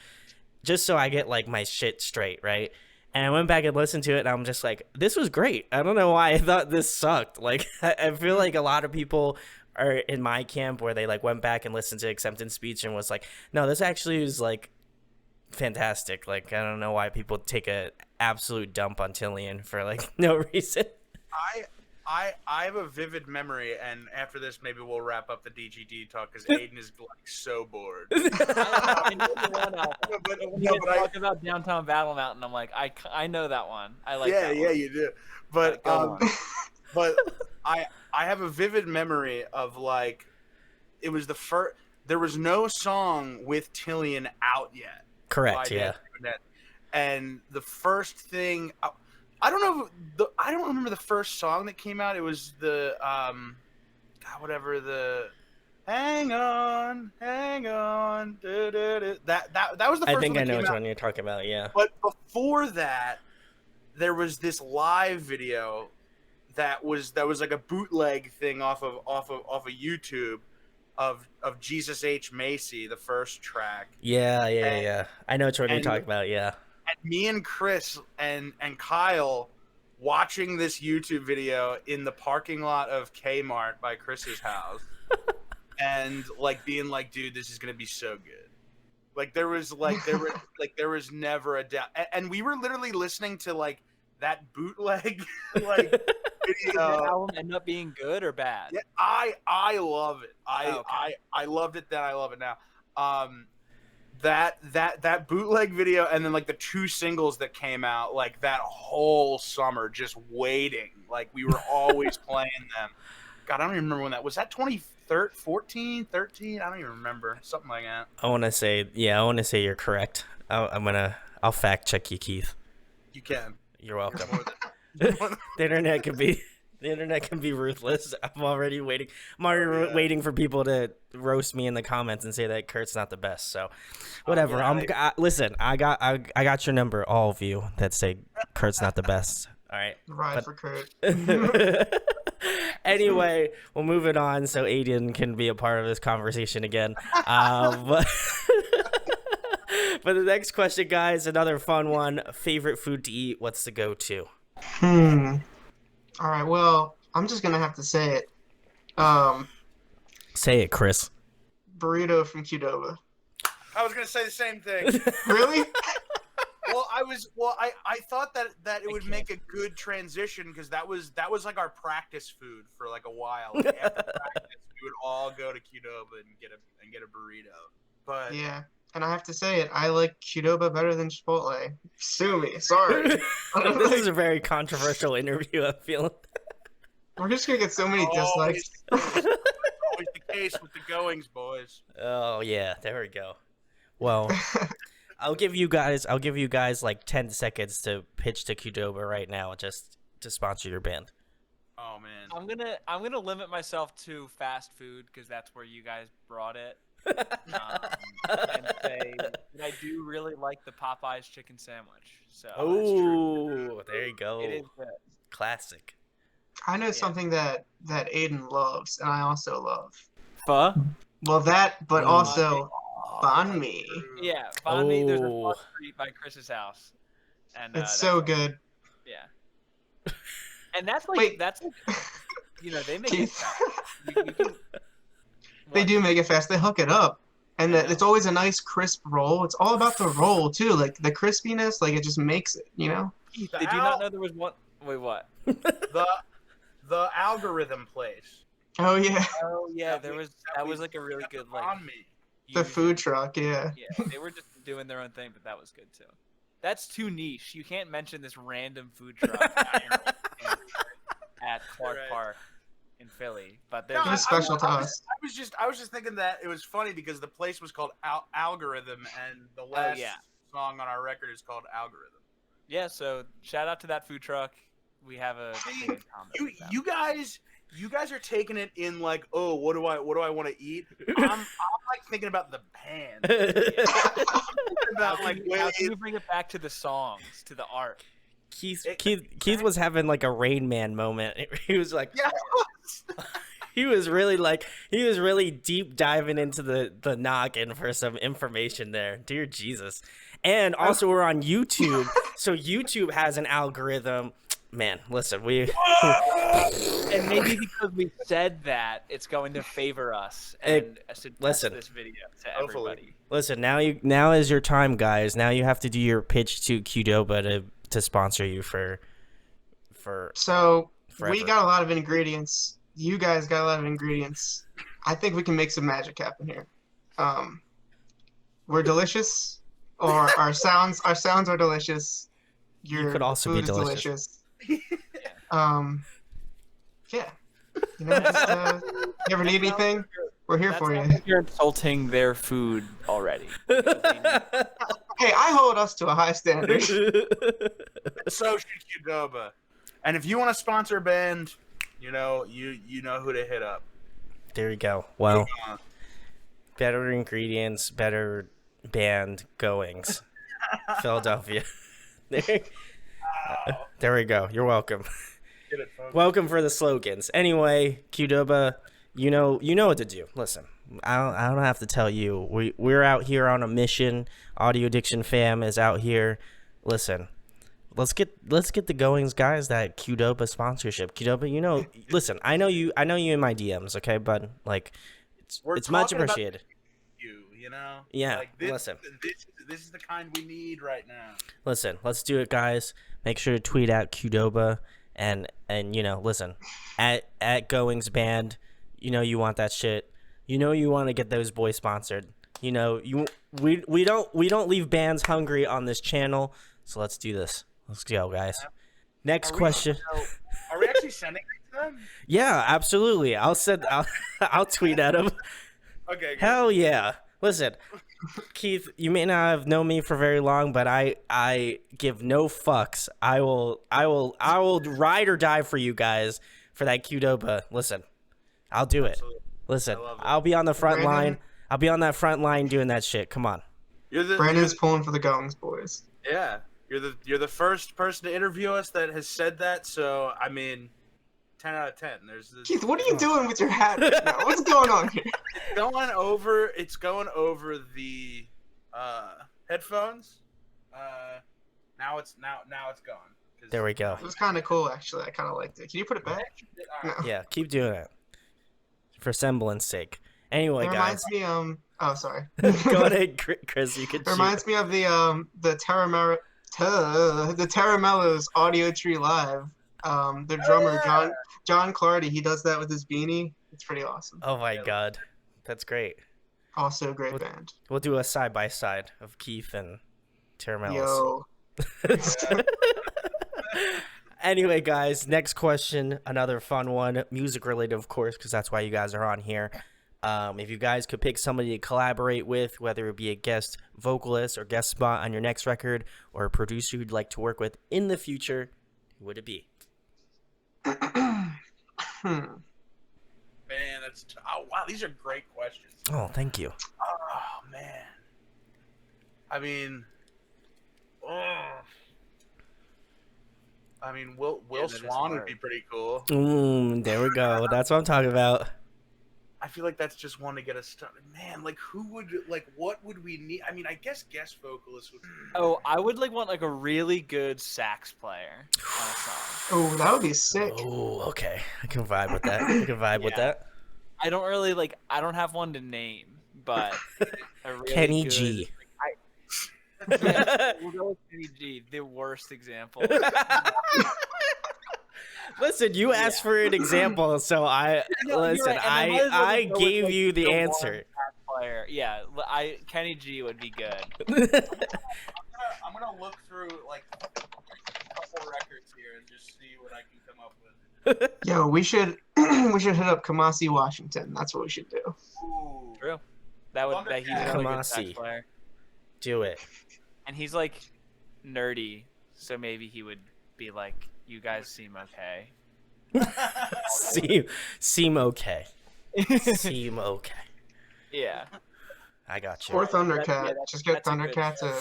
[SPEAKER 1] just so I get like my shit straight, right? And I went back and listened to it, and I'm just like, this was great. I don't know why I thought this sucked. Like, I feel like a lot of people are in my camp where they like went back and listened to Acceptance Speech and was like, no, this actually is like fantastic. Like, I don't know why people take a absolute dump on Tillian for like no reason.
[SPEAKER 3] I have a vivid memory, and after this, maybe we'll wrap up the DGD talk because Aiden is like so bored.
[SPEAKER 2] I know the one album.
[SPEAKER 3] But
[SPEAKER 2] When you talk about Downtown Battle Mountain, I'm like, I know that one. I like
[SPEAKER 3] yeah,
[SPEAKER 2] that
[SPEAKER 3] yeah,
[SPEAKER 2] one.
[SPEAKER 3] you do. But
[SPEAKER 2] Go on.
[SPEAKER 3] but I have a vivid memory of like it was the first. There was no song with Tillian out yet.
[SPEAKER 1] Correct.
[SPEAKER 3] by
[SPEAKER 1] Yeah.
[SPEAKER 3] Dancing with Death. And the first thing I don't know. I don't remember the first song that came out. It was the God, whatever the hang on, that was the first
[SPEAKER 1] I think
[SPEAKER 3] one
[SPEAKER 1] I
[SPEAKER 3] that
[SPEAKER 1] know
[SPEAKER 3] came
[SPEAKER 1] which
[SPEAKER 3] out.
[SPEAKER 1] one you're talking about. Yeah.
[SPEAKER 3] But before that, there was this live video that was like a bootleg thing off of YouTube of Jesus H. Macy, the first track.
[SPEAKER 1] Yeah. I know which one you're
[SPEAKER 3] and-
[SPEAKER 1] talking about. Yeah.
[SPEAKER 3] And me and Chris and Kyle watching this YouTube video in the parking lot of Kmart by Chris's house, and like being like, "Dude, this is gonna be so good." Like there was never a doubt, and we were literally listening to like that bootleg like
[SPEAKER 2] Did that
[SPEAKER 3] video.
[SPEAKER 2] album end up being good or bad?
[SPEAKER 3] Yeah, I love it.
[SPEAKER 2] Okay.
[SPEAKER 3] I loved it then. I love it now. That bootleg video, and then like the 2 singles that came out like that whole summer, just waiting. Like we were always playing them. God, I don't even remember when that was. That 2014, 13? I don't even remember. Something like that.
[SPEAKER 1] I want to say you're correct. I'll fact check you, Keith.
[SPEAKER 3] You can.
[SPEAKER 1] You're welcome.
[SPEAKER 3] More than-
[SPEAKER 1] The internet can be ruthless. I'm already waiting. I'm already
[SPEAKER 3] Yeah.
[SPEAKER 1] waiting for people to roast me in the comments and say that Kurt's not the best. So, whatever.
[SPEAKER 3] yeah,
[SPEAKER 1] Listen. I got your number, all of you that say Kurt's not the best. All right.
[SPEAKER 4] Ride for Kurt.
[SPEAKER 1] Anyway, we'll move it on so Aiden can be a part of this conversation again. But the next question, guys, another fun one. Favorite food to eat? What's the go-to?
[SPEAKER 4] All right. Well, I'm just gonna have to say it.
[SPEAKER 1] Say it, Chris.
[SPEAKER 4] Burrito from Qdoba.
[SPEAKER 3] I was gonna say the same thing.
[SPEAKER 4] Really?
[SPEAKER 3] I thought that it would make a good transition because that was like our practice food for like a while. Like after practice, we would all go to Qdoba and get a burrito. But
[SPEAKER 4] Yeah. And I have to say it, I like Qdoba better than Chipotle. Sue me, sorry.
[SPEAKER 1] This is a very controversial interview, I feel.
[SPEAKER 4] We're just gonna get so many dislikes.
[SPEAKER 3] always the case with the goings, boys.
[SPEAKER 1] Oh yeah, there we go. Well, I'll give you guys like 10 seconds to pitch to Qdoba right now, just to sponsor your band.
[SPEAKER 3] Oh man.
[SPEAKER 2] I'm gonna limit myself to fast food because that's where you guys brought it. And say that I do really like the Popeyes chicken sandwich. So
[SPEAKER 1] Oh, there you go.
[SPEAKER 2] it is good.
[SPEAKER 1] Classic.
[SPEAKER 4] I know something that Aiden loves, and I also love.
[SPEAKER 2] Pho?
[SPEAKER 4] Well, that, but also banh mi.
[SPEAKER 2] Yeah, banh mi. There's a
[SPEAKER 1] Oh.
[SPEAKER 2] pho street by Chris's house, and
[SPEAKER 4] It's so good.
[SPEAKER 2] Yeah. And that's like
[SPEAKER 4] Wait.
[SPEAKER 2] that's like, they make it
[SPEAKER 4] Keith.
[SPEAKER 2] fast. You can,
[SPEAKER 4] They
[SPEAKER 2] what?
[SPEAKER 4] do make it fast. They hook it up, and
[SPEAKER 2] I know.
[SPEAKER 4] it's always a nice crisp roll. It's all about the roll too, like the crispiness. Like it just makes it, you know.
[SPEAKER 3] The
[SPEAKER 2] Did you not know there was one? Wait, what?
[SPEAKER 3] the algorithm place?
[SPEAKER 4] Oh yeah,
[SPEAKER 2] Oh yeah,
[SPEAKER 3] That
[SPEAKER 2] that
[SPEAKER 3] we
[SPEAKER 2] was like a really
[SPEAKER 3] got
[SPEAKER 2] good
[SPEAKER 3] on me.
[SPEAKER 4] the
[SPEAKER 2] fusion.
[SPEAKER 4] food truck. Yeah.
[SPEAKER 2] Yeah, they were just doing their own thing, but that was good too. That's too niche. You can't mention this random food truck at Clark
[SPEAKER 3] Right.
[SPEAKER 2] Park in Philly, but
[SPEAKER 3] No,
[SPEAKER 2] there's
[SPEAKER 4] It was special to us.
[SPEAKER 3] I was just thinking that it was funny because the place was called Algorithm, and the last
[SPEAKER 2] yeah.
[SPEAKER 3] song on our record is called Algorithm.
[SPEAKER 2] yeah. So shout out to that food truck. We have a
[SPEAKER 3] See,
[SPEAKER 2] thing in common with them.
[SPEAKER 3] You guys are taking it in like, oh, what do I want to eat? I'm like thinking about the band. About like
[SPEAKER 2] How can you bring it back to the songs, to the art?
[SPEAKER 1] Keith was having like a Rain Man moment. He was like,
[SPEAKER 3] yeah.
[SPEAKER 1] he was really deep diving into the noggin for some information there. Dear Jesus. And also we're on YouTube, so YouTube has an algorithm. Man, listen,
[SPEAKER 2] And maybe because we said that, it's going to favor us and suggest
[SPEAKER 1] listen.
[SPEAKER 2] this video to
[SPEAKER 3] Hopefully.
[SPEAKER 2] everybody.
[SPEAKER 1] listen. Now is your time, guys. Now you have to do your pitch to Qdoba to sponsor you for
[SPEAKER 4] So
[SPEAKER 1] forever.
[SPEAKER 4] we got a lot of ingredients. You guys got a lot of ingredients. I think we can make some magic happen here. We're delicious, or our sounds are delicious. Your
[SPEAKER 1] could also be
[SPEAKER 4] food is
[SPEAKER 1] delicious.
[SPEAKER 4] Yeah. You know, just, you ever need anything? We're here
[SPEAKER 2] That
[SPEAKER 4] for
[SPEAKER 2] sounds
[SPEAKER 4] you.
[SPEAKER 2] like you're insulting their food already.
[SPEAKER 4] Hey, I hold us to a high standard.
[SPEAKER 3] So should Qdoba. And if you want to sponsor a band, you know who to hit up.
[SPEAKER 1] There you go. Well, better ingredients, better band goings. Philadelphia. There we go. You're welcome.
[SPEAKER 3] Get it, folks.
[SPEAKER 1] Welcome for the slogans. Anyway, Qdoba, you know what to do. Listen, I don't have to tell you. We're out here on a mission. Audio Addiction fam is out here. Listen, let's get the goings, guys. That Qdoba sponsorship. Qdoba, listen. I know you in my DMs, okay, bud. Like,
[SPEAKER 3] We're
[SPEAKER 1] it's much
[SPEAKER 3] talking about
[SPEAKER 1] appreciated.
[SPEAKER 3] You know?
[SPEAKER 1] Yeah,
[SPEAKER 3] Like this,
[SPEAKER 1] listen.
[SPEAKER 3] This is the kind we need right now.
[SPEAKER 1] Listen, let's do it, guys. Make sure to tweet out Qdoba and listen, at Goings Band. You want that shit. You want to get those boys sponsored. We don't leave bands hungry on this channel. So let's do this. Let's go, guys. Next question.
[SPEAKER 3] Are we actually sending it to them?
[SPEAKER 1] Yeah, absolutely. I'll tweet at them.
[SPEAKER 3] Okay. Good.
[SPEAKER 1] Hell yeah. Listen, Keith, you may not have known me for very long, but I give no fucks. I will ride or die for you guys for that Qdoba. Listen, I'll do it.
[SPEAKER 3] Absolutely.
[SPEAKER 1] Listen,
[SPEAKER 3] I love it.
[SPEAKER 1] I'll be on the front
[SPEAKER 4] Brandon?
[SPEAKER 1] line. I'll be on that front line doing that shit. Come on.
[SPEAKER 4] Brandon's pulling for the Goings boys.
[SPEAKER 3] Yeah. You're the first person to interview us that has said that. So I mean, 10 out of 10. There's this,
[SPEAKER 4] Keith, what are you doing with your hat right now? What's going on here?
[SPEAKER 3] It's going over the headphones. Now it's gone. 'Cause-
[SPEAKER 1] There we go.
[SPEAKER 4] It was kind of cool, actually. I kind of liked it. Can you put it back? No.
[SPEAKER 1] Yeah, keep doing it. For semblance sake. Anyway,
[SPEAKER 4] It
[SPEAKER 1] guys,
[SPEAKER 4] reminds me oh sorry.
[SPEAKER 1] go ahead, Chris. You can
[SPEAKER 4] It reminds me of the Terramellos Audio Tree Live. The drummer John Clardy, he does that with his beanie. It's pretty awesome.
[SPEAKER 1] Oh my god, that's great.
[SPEAKER 4] Also a great band.
[SPEAKER 1] We'll do a side by side of Keith and Terramellis.
[SPEAKER 4] Yo.
[SPEAKER 1] Anyway, guys, next question, another fun one, music related, of course, because that's why you guys are on here. If you guys could pick somebody to collaborate with, whether it be a guest vocalist or guest spot on your next record, or a producer you'd like to work with in the future, who would it be?
[SPEAKER 3] Man, oh wow, these are great questions.
[SPEAKER 1] Oh, thank you.
[SPEAKER 3] Oh man, I mean, Will Swan would be pretty cool.
[SPEAKER 1] There we go. That's what I'm talking about.
[SPEAKER 3] I feel like that's just one to get us started. Man, like what would we need? I mean, I guess guest vocalists would.
[SPEAKER 2] Oh, I would want a really good sax player on a song.
[SPEAKER 4] Oh, that would be sick.
[SPEAKER 1] Oh, okay. I can vibe with that. I can vibe with that.
[SPEAKER 2] I don't really I don't have one to name, but a really
[SPEAKER 1] Kenny
[SPEAKER 2] good,
[SPEAKER 1] G.
[SPEAKER 2] Yeah, we'll go with Kenny G, the worst example.
[SPEAKER 1] Listen, you asked for an example, so listen.
[SPEAKER 2] Right.
[SPEAKER 1] I gave you the answer.
[SPEAKER 2] Player. Yeah, Kenny G would be good.
[SPEAKER 3] I'm gonna look through a couple records here and just see what I can come up with.
[SPEAKER 4] Yo, we should hit up Kamasi Washington. That's what we should do.
[SPEAKER 3] Ooh.
[SPEAKER 2] True. That he's another good sax
[SPEAKER 1] Kamasi.
[SPEAKER 2] player.
[SPEAKER 1] Do it.
[SPEAKER 2] And he's nerdy, so maybe he would be like, "You guys seem okay."
[SPEAKER 1] Seem okay. Seem okay.
[SPEAKER 2] Yeah.
[SPEAKER 1] I got you.
[SPEAKER 4] Or Thundercat. Just get
[SPEAKER 2] that's a good
[SPEAKER 4] Thundercat to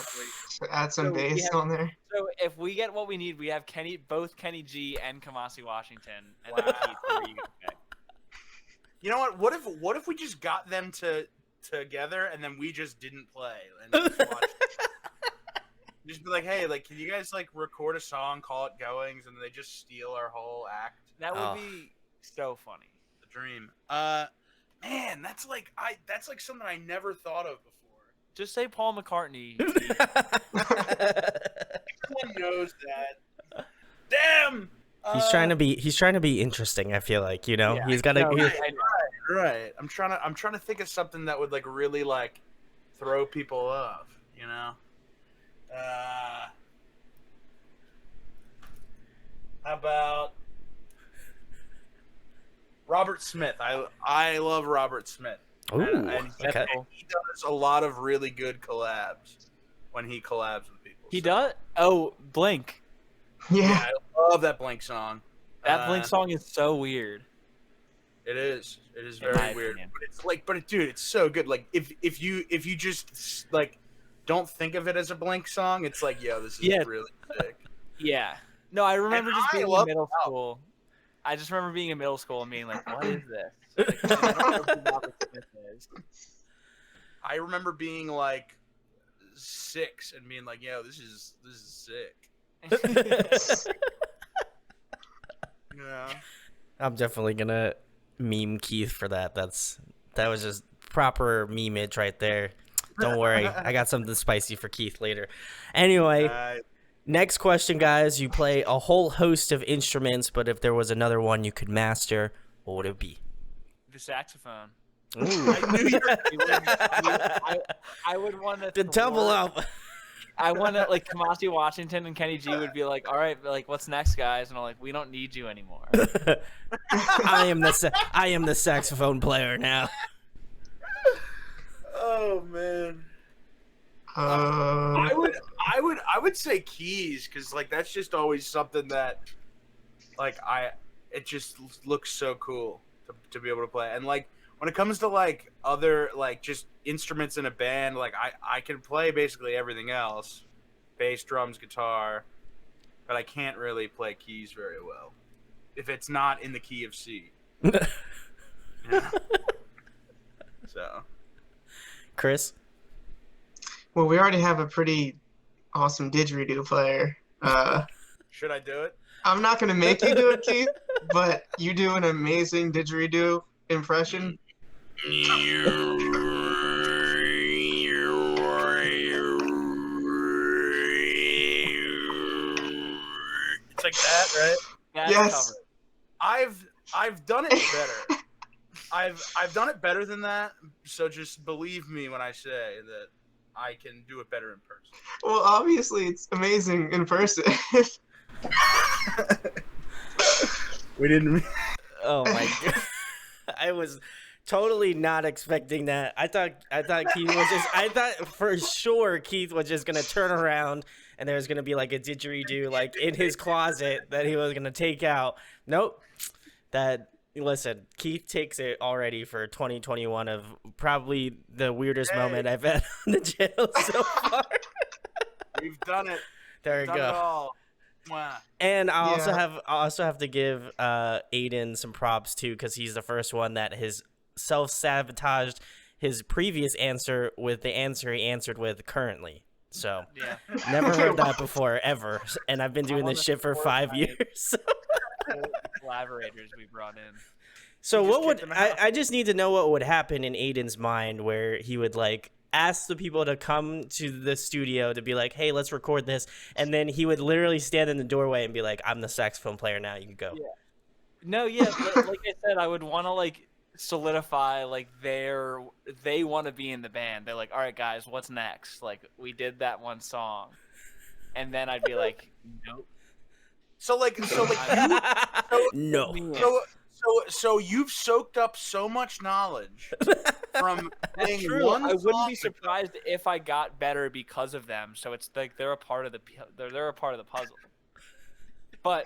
[SPEAKER 4] add some
[SPEAKER 2] So we
[SPEAKER 4] bass
[SPEAKER 2] have-
[SPEAKER 4] on there.
[SPEAKER 2] So if we get what we need, we have both Kenny G and Kamasi Washington, and
[SPEAKER 3] Wow.
[SPEAKER 2] Keith, who are you gonna pick?
[SPEAKER 3] You know what? What if we just got them together and then we just didn't play and just watched? Just be like, hey, can you guys record a song, call it Goings, and then they just steal our whole act?
[SPEAKER 2] That would be so funny.
[SPEAKER 3] The dream. Man, that's something I never thought of before.
[SPEAKER 2] Just say Paul McCartney.
[SPEAKER 3] Everyone knows that. Damn.
[SPEAKER 1] He's trying to be interesting. I feel like
[SPEAKER 2] Yeah,
[SPEAKER 1] he's got to.
[SPEAKER 3] Right. I'm trying to think of something that would really throw people off. How about Robert Smith? I love Robert Smith.
[SPEAKER 1] Ooh,
[SPEAKER 3] and
[SPEAKER 1] okay.
[SPEAKER 3] He does a lot of really good collabs when he collabs with people.
[SPEAKER 2] He does? Oh, Blink.
[SPEAKER 4] Yeah.
[SPEAKER 3] I love that Blink song.
[SPEAKER 2] That Blink song is so weird.
[SPEAKER 3] It is. It is
[SPEAKER 2] In my
[SPEAKER 3] very weird.
[SPEAKER 2] opinion.
[SPEAKER 3] But it's dude, it's so good. If you just don't think of it as a Blink song, it's yo, this is really sick.
[SPEAKER 2] Yeah. No, I remember
[SPEAKER 3] And
[SPEAKER 2] just
[SPEAKER 3] I
[SPEAKER 2] being in
[SPEAKER 3] love
[SPEAKER 2] middle
[SPEAKER 3] the
[SPEAKER 2] school. I just remember being in middle school and being like, what is this? I don't know who Robert Smith is.
[SPEAKER 3] I remember being 6 and being like, yo, this is sick. Yeah.
[SPEAKER 1] I'm definitely gonna meme Keith for that. That was just proper memeage right there. Don't worry, I got something spicy for Keith later. Anyway, next question, guys. You play a whole host of instruments, but if there was another one you could master, what would it be?
[SPEAKER 2] The saxophone.
[SPEAKER 1] Ooh.
[SPEAKER 3] I knew you
[SPEAKER 2] I would want to.
[SPEAKER 1] The double up.
[SPEAKER 2] I want to Kamasi Washington and Kenny G would be like, all right, what's next, guys? And I'm like, we don't need you anymore.
[SPEAKER 1] I am the saxophone player now.
[SPEAKER 3] Oh man.
[SPEAKER 4] Uh,
[SPEAKER 3] I would say keys because that's just always something that it just looks so cool to be able to play. And when it comes to other just instruments in a band, I can play basically everything else, bass, drums, guitar, but I can't really play keys very well if it's not in the key of C. Yeah. So,
[SPEAKER 1] Chris?
[SPEAKER 4] well, we already have a pretty awesome didgeridoo player.
[SPEAKER 3] should I do it?
[SPEAKER 4] I'm not gonna make you do it, Keith, but you do an amazing didgeridoo impression.
[SPEAKER 3] It's like that, right?
[SPEAKER 2] That's
[SPEAKER 4] Yes.
[SPEAKER 2] covered.
[SPEAKER 3] I've done it better. I've done it better than that. So just believe me when I say that I can do it better in person.
[SPEAKER 4] Well, obviously, it's amazing in person.
[SPEAKER 3] We didn't.
[SPEAKER 1] Oh my god. I was totally not expecting that. I thought Keith was just I thought for sure Keith was just gonna turn around and there was gonna be like a didgeridoo like in his closet that he was gonna take out. Nope. Listen, Keith takes it already for 2021 of probably the weirdest moment I've had on the channel so far.
[SPEAKER 3] We've done it.
[SPEAKER 1] There we
[SPEAKER 3] Done it
[SPEAKER 1] go.
[SPEAKER 3] all. Mwah.
[SPEAKER 1] And I
[SPEAKER 4] Yeah.
[SPEAKER 1] also have to give Aiden some props too, because he's the first one that has self-sabotaged his previous answer with the answer he answered with currently. So
[SPEAKER 2] Yeah.
[SPEAKER 1] never heard that before ever, and I've been doing
[SPEAKER 2] I'm on
[SPEAKER 1] this
[SPEAKER 2] the
[SPEAKER 1] shit for
[SPEAKER 2] fourth
[SPEAKER 1] 5
[SPEAKER 2] night.
[SPEAKER 1] years.
[SPEAKER 2] Collaborators we brought in.
[SPEAKER 1] So
[SPEAKER 3] You just
[SPEAKER 1] what would
[SPEAKER 3] kicked him out.
[SPEAKER 1] I just need to know what would happen in Aiden's mind where he would like ask the people to come to the studio to be like, hey, let's record this, and then he would literally stand in the doorway and be like, I'm the saxophone player now, you can go.
[SPEAKER 2] Yeah. No, yeah, but like I said, I would want to like solidify like they want to be in the band. They're like, all right, guys, what's next? Like we did that one song, and then I'd be like, nope.
[SPEAKER 3] So like
[SPEAKER 1] No.
[SPEAKER 3] so you've soaked up so much knowledge from
[SPEAKER 2] That's
[SPEAKER 3] playing
[SPEAKER 2] true.
[SPEAKER 3] one
[SPEAKER 2] I wouldn't
[SPEAKER 3] song.
[SPEAKER 2] be surprised if I got better because of them. So it's like they're a part of the they're a part of the puzzle. But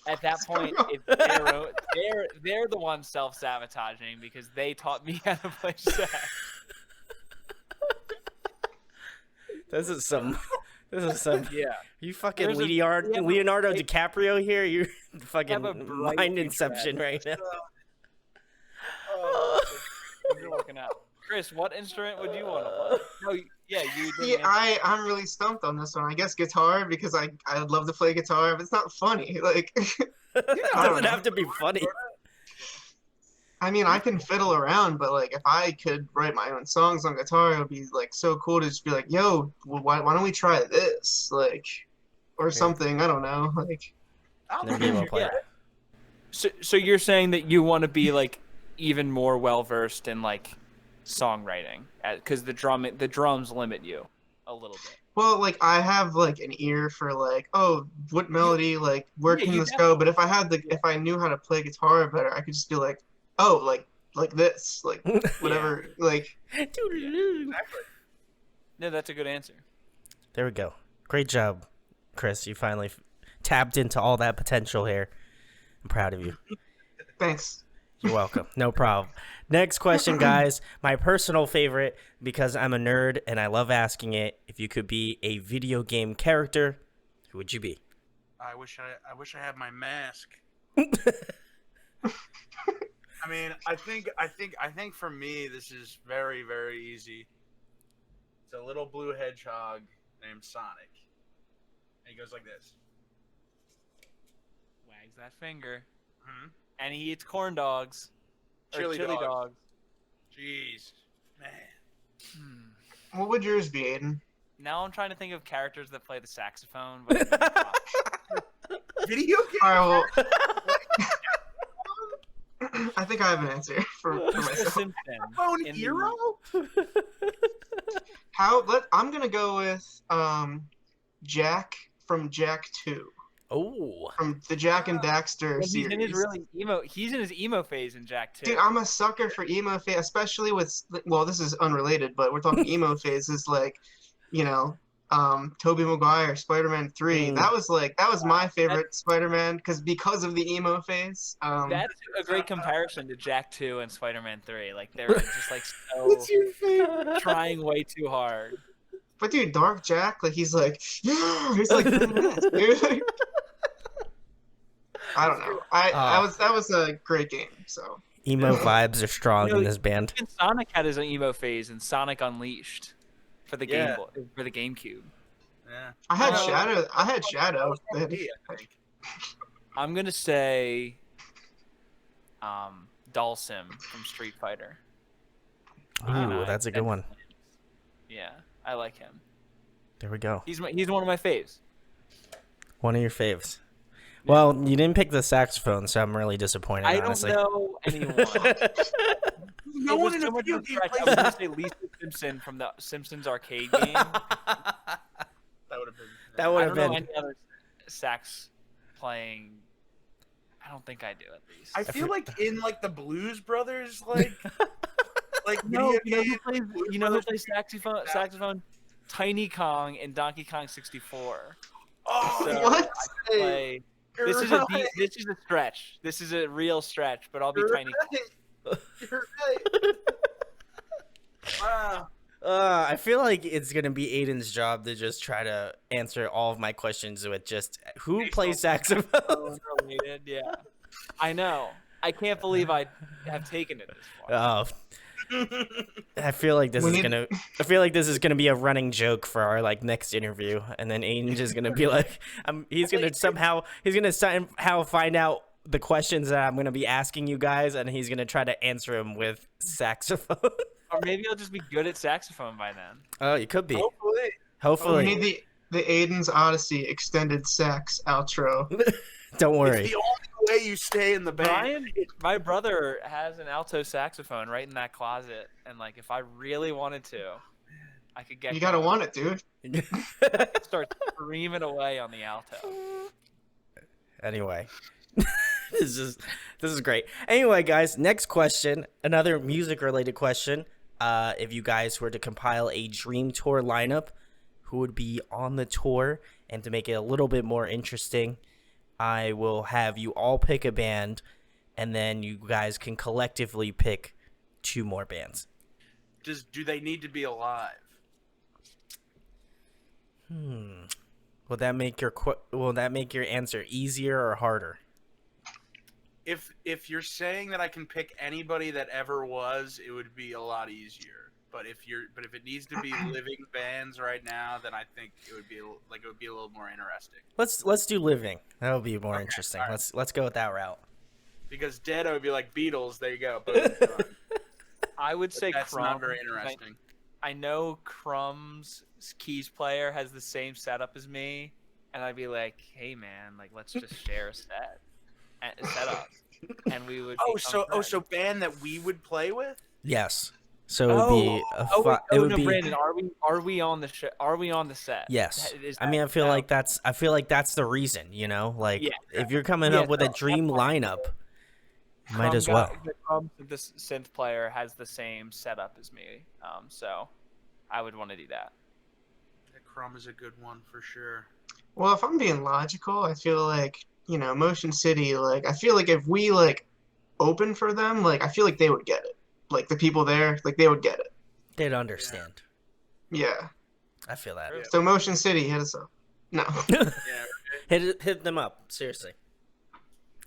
[SPEAKER 2] at that point, it's they're the ones self-sabotaging because they taught me how to play sax.
[SPEAKER 1] This is some
[SPEAKER 2] Yeah.
[SPEAKER 1] you fucking
[SPEAKER 2] There's a-
[SPEAKER 1] Leonardo,
[SPEAKER 2] we have a-
[SPEAKER 1] Leonardo DiCaprio here. You fucking
[SPEAKER 2] a bright
[SPEAKER 1] mind
[SPEAKER 2] future
[SPEAKER 1] inception
[SPEAKER 2] ahead.
[SPEAKER 1] right now.
[SPEAKER 2] You're working out. Chris, what instrument would you want to play? No, yeah, you did.
[SPEAKER 4] Yeah, I'm really stumped on this one. I guess guitar because I'd love to play guitar, but it's not funny. Like,
[SPEAKER 1] It
[SPEAKER 4] I don't
[SPEAKER 1] doesn't
[SPEAKER 4] know.
[SPEAKER 1] have to be funny.
[SPEAKER 4] I mean, I can fiddle around, but like, if I could write my own songs on guitar, it would be like so cool to just be like, "Yo, why don't we try this?" Like, or something. I don't know. Like,
[SPEAKER 1] Never be a well player.
[SPEAKER 2] So you're saying that you want to be like even more well versed in like songwriting, because the drums limit you a little bit.
[SPEAKER 4] well, like I have like an ear for like, oh, what melody? Like, where
[SPEAKER 2] Yeah,
[SPEAKER 4] can
[SPEAKER 2] you
[SPEAKER 4] this go? But if I knew how to play guitar better, I could just be like, oh, like this, like whatever, like.
[SPEAKER 2] No, that's a good answer.
[SPEAKER 1] There we go. Great job, Chris. You finally tapped into all that potential here. I'm proud of you.
[SPEAKER 4] Thanks.
[SPEAKER 1] You're welcome. No problem. Next question, guys. My personal favorite, because I'm a nerd and I love asking it. If you could be a video game character, who would you be?
[SPEAKER 3] I wish I had my mask. I mean, I think for me this is very, very easy. It's a little blue hedgehog named Sonic. And he goes like this.
[SPEAKER 2] Wags that finger,
[SPEAKER 3] Hmm?
[SPEAKER 2] and he eats corn dogs. Or
[SPEAKER 3] Chili
[SPEAKER 2] chili
[SPEAKER 3] dogs.
[SPEAKER 2] dogs.
[SPEAKER 3] Jeez, man.
[SPEAKER 4] What would yours be, Aiden?
[SPEAKER 2] Now I'm trying to think of characters that play the saxophone. But
[SPEAKER 3] Video game.
[SPEAKER 4] All right, well, I think I have an answer for
[SPEAKER 2] Mr.
[SPEAKER 4] myself.
[SPEAKER 2] Simpson.
[SPEAKER 3] Phone
[SPEAKER 2] in the-
[SPEAKER 3] hero.
[SPEAKER 4] I'm gonna go with Jack from Jack 2,
[SPEAKER 1] Oh,
[SPEAKER 4] from the Jack and Daxter
[SPEAKER 2] He's
[SPEAKER 4] series.
[SPEAKER 2] in his really emo. He's in his emo phase in Jack 2.
[SPEAKER 4] Dude, I'm a sucker for emo phase, especially with, well, this is unrelated, but we're talking emo phases, like, you know, Tobey Maguire, Spider-Man 3. That was my favorite Spider-Man because of the emo phase.
[SPEAKER 2] That's a great comparison to Jack 2 and Spider-Man 3. Like they're just like so
[SPEAKER 3] What's your favorite?
[SPEAKER 2] trying way too hard.
[SPEAKER 4] But dude, Dark Jack, like he's like, yeah, he's like, dude. I don't know. That was a great game. So
[SPEAKER 1] emo vibes are strong
[SPEAKER 2] You know,
[SPEAKER 1] in this band.
[SPEAKER 2] Even Sonic had his emo phase in Sonic Unleashed for the
[SPEAKER 3] Yeah.
[SPEAKER 2] for the GameCube.
[SPEAKER 3] Yeah.
[SPEAKER 4] I had
[SPEAKER 2] Oh.
[SPEAKER 4] Shadow. I had Shadow.
[SPEAKER 3] I think.
[SPEAKER 2] I'm gonna say, Dhalsim from Street Fighter.
[SPEAKER 1] Ooh, that's a good one.
[SPEAKER 2] Yeah, I like him.
[SPEAKER 1] There we go.
[SPEAKER 2] He's one of my faves.
[SPEAKER 1] One of your faves. Well, you didn't pick the saxophone, so I'm really disappointed,
[SPEAKER 2] I
[SPEAKER 1] honestly.
[SPEAKER 2] don't know anyone.
[SPEAKER 3] No
[SPEAKER 2] It
[SPEAKER 3] one
[SPEAKER 2] was
[SPEAKER 3] in
[SPEAKER 2] too
[SPEAKER 3] a
[SPEAKER 2] much
[SPEAKER 3] video
[SPEAKER 2] of a
[SPEAKER 3] game
[SPEAKER 2] stretch. I
[SPEAKER 3] plays
[SPEAKER 2] was gonna
[SPEAKER 3] that.
[SPEAKER 2] say Lisa Simpson from the Simpsons arcade game.
[SPEAKER 3] That would have been.
[SPEAKER 1] That would
[SPEAKER 2] I
[SPEAKER 1] have
[SPEAKER 2] don't know
[SPEAKER 1] been.
[SPEAKER 2] any other sax playing. I don't think I do, at least.
[SPEAKER 3] I feel like in like the Blues Brothers, like
[SPEAKER 2] No,
[SPEAKER 3] video
[SPEAKER 2] you know who
[SPEAKER 3] games,
[SPEAKER 2] plays?
[SPEAKER 3] Blues
[SPEAKER 2] You know who
[SPEAKER 3] Brothers
[SPEAKER 2] plays saxophone? Saxophone. Tiny Kong in Donkey Kong 64.
[SPEAKER 3] Oh,
[SPEAKER 2] So
[SPEAKER 4] What?
[SPEAKER 2] I play.
[SPEAKER 3] You're
[SPEAKER 2] This is a
[SPEAKER 3] right.
[SPEAKER 2] this is a stretch. This is a real stretch, but I'll be
[SPEAKER 3] You're
[SPEAKER 2] Tiny Kong.
[SPEAKER 3] right. You're right. Wow.
[SPEAKER 1] I feel like it's gonna be Aiden's job to just try to answer all of my questions with just who
[SPEAKER 3] Based
[SPEAKER 1] plays
[SPEAKER 3] on
[SPEAKER 1] saxophone.
[SPEAKER 2] Unrelated, yeah. I know. I can't believe I have taken it this far.
[SPEAKER 1] I feel like this
[SPEAKER 4] We
[SPEAKER 1] is
[SPEAKER 4] need-
[SPEAKER 1] gonna. I feel like this is gonna be a running joke for our like next interview, and then Aiden's just gonna be like, he's gonna somehow find out the questions that I'm gonna be asking you guys, and he's gonna try to answer them with saxophone.
[SPEAKER 2] Or maybe I'll just be good at saxophone by then.
[SPEAKER 1] Oh, you could be.
[SPEAKER 3] Hopefully.
[SPEAKER 4] We
[SPEAKER 1] Hopefully,
[SPEAKER 4] need the Aiden's Odyssey extended sax outro.
[SPEAKER 1] don't worry.
[SPEAKER 3] It's the only way you stay in the band.
[SPEAKER 2] Brian, my brother has an alto saxophone right in that closet, and like if I really wanted to, I could get.
[SPEAKER 4] You gotta
[SPEAKER 2] going.
[SPEAKER 4] want it, dude.
[SPEAKER 2] I'd start screaming away on the alto.
[SPEAKER 1] Anyway, this is great. Anyway, guys, next question, another music related question. If you guys were to compile a dream tour lineup, who would be on the tour? And to make it a little bit more interesting, I will have you all pick a band, and then you guys can collectively pick 2 more bands.
[SPEAKER 3] Do they need to be alive?
[SPEAKER 1] Will that make your answer easier or harder?
[SPEAKER 3] If you're saying that I can pick anybody that ever was, it would be a lot easier. But if it needs to be living bands right now, then I think it would be a little more interesting.
[SPEAKER 1] Let's do living. That'll be more
[SPEAKER 3] Okay,
[SPEAKER 1] interesting.
[SPEAKER 3] all right.
[SPEAKER 1] Let's go with that route.
[SPEAKER 3] Because dead, I would be like Beatles. There you go. Boom, done.
[SPEAKER 2] I would say
[SPEAKER 3] That's
[SPEAKER 2] Crumb.
[SPEAKER 3] not very interesting.
[SPEAKER 2] I know Crumb's keys player has the same setup as me, and I'd be like, "Hey man, like let's just share a setup," and we would.
[SPEAKER 3] So band that we would play with?
[SPEAKER 1] Yes. So it would be it would be
[SPEAKER 2] Brandon, are we on the Are we on the set?
[SPEAKER 1] Yes.
[SPEAKER 2] Is
[SPEAKER 1] I mean,
[SPEAKER 2] that-
[SPEAKER 1] I feel like that's the reason, you know? Like
[SPEAKER 2] Yeah.
[SPEAKER 1] if you're coming up with a dream lineup, you might as well.
[SPEAKER 2] The Crumb, the synth player, has the same setup as me, so I would want to do that.
[SPEAKER 3] The Crumb is a good one for sure.
[SPEAKER 4] Well, if I'm being logical, I feel like, Motion City, like, I feel like if we, like, open for them, like, I feel like they would get it. Like, the people there, like, they would get it.
[SPEAKER 1] They'd understand.
[SPEAKER 4] Yeah.
[SPEAKER 1] I feel that.
[SPEAKER 3] Yeah.
[SPEAKER 4] So Motion City, hit us up. No.
[SPEAKER 3] Yeah.
[SPEAKER 1] Hit them up, seriously.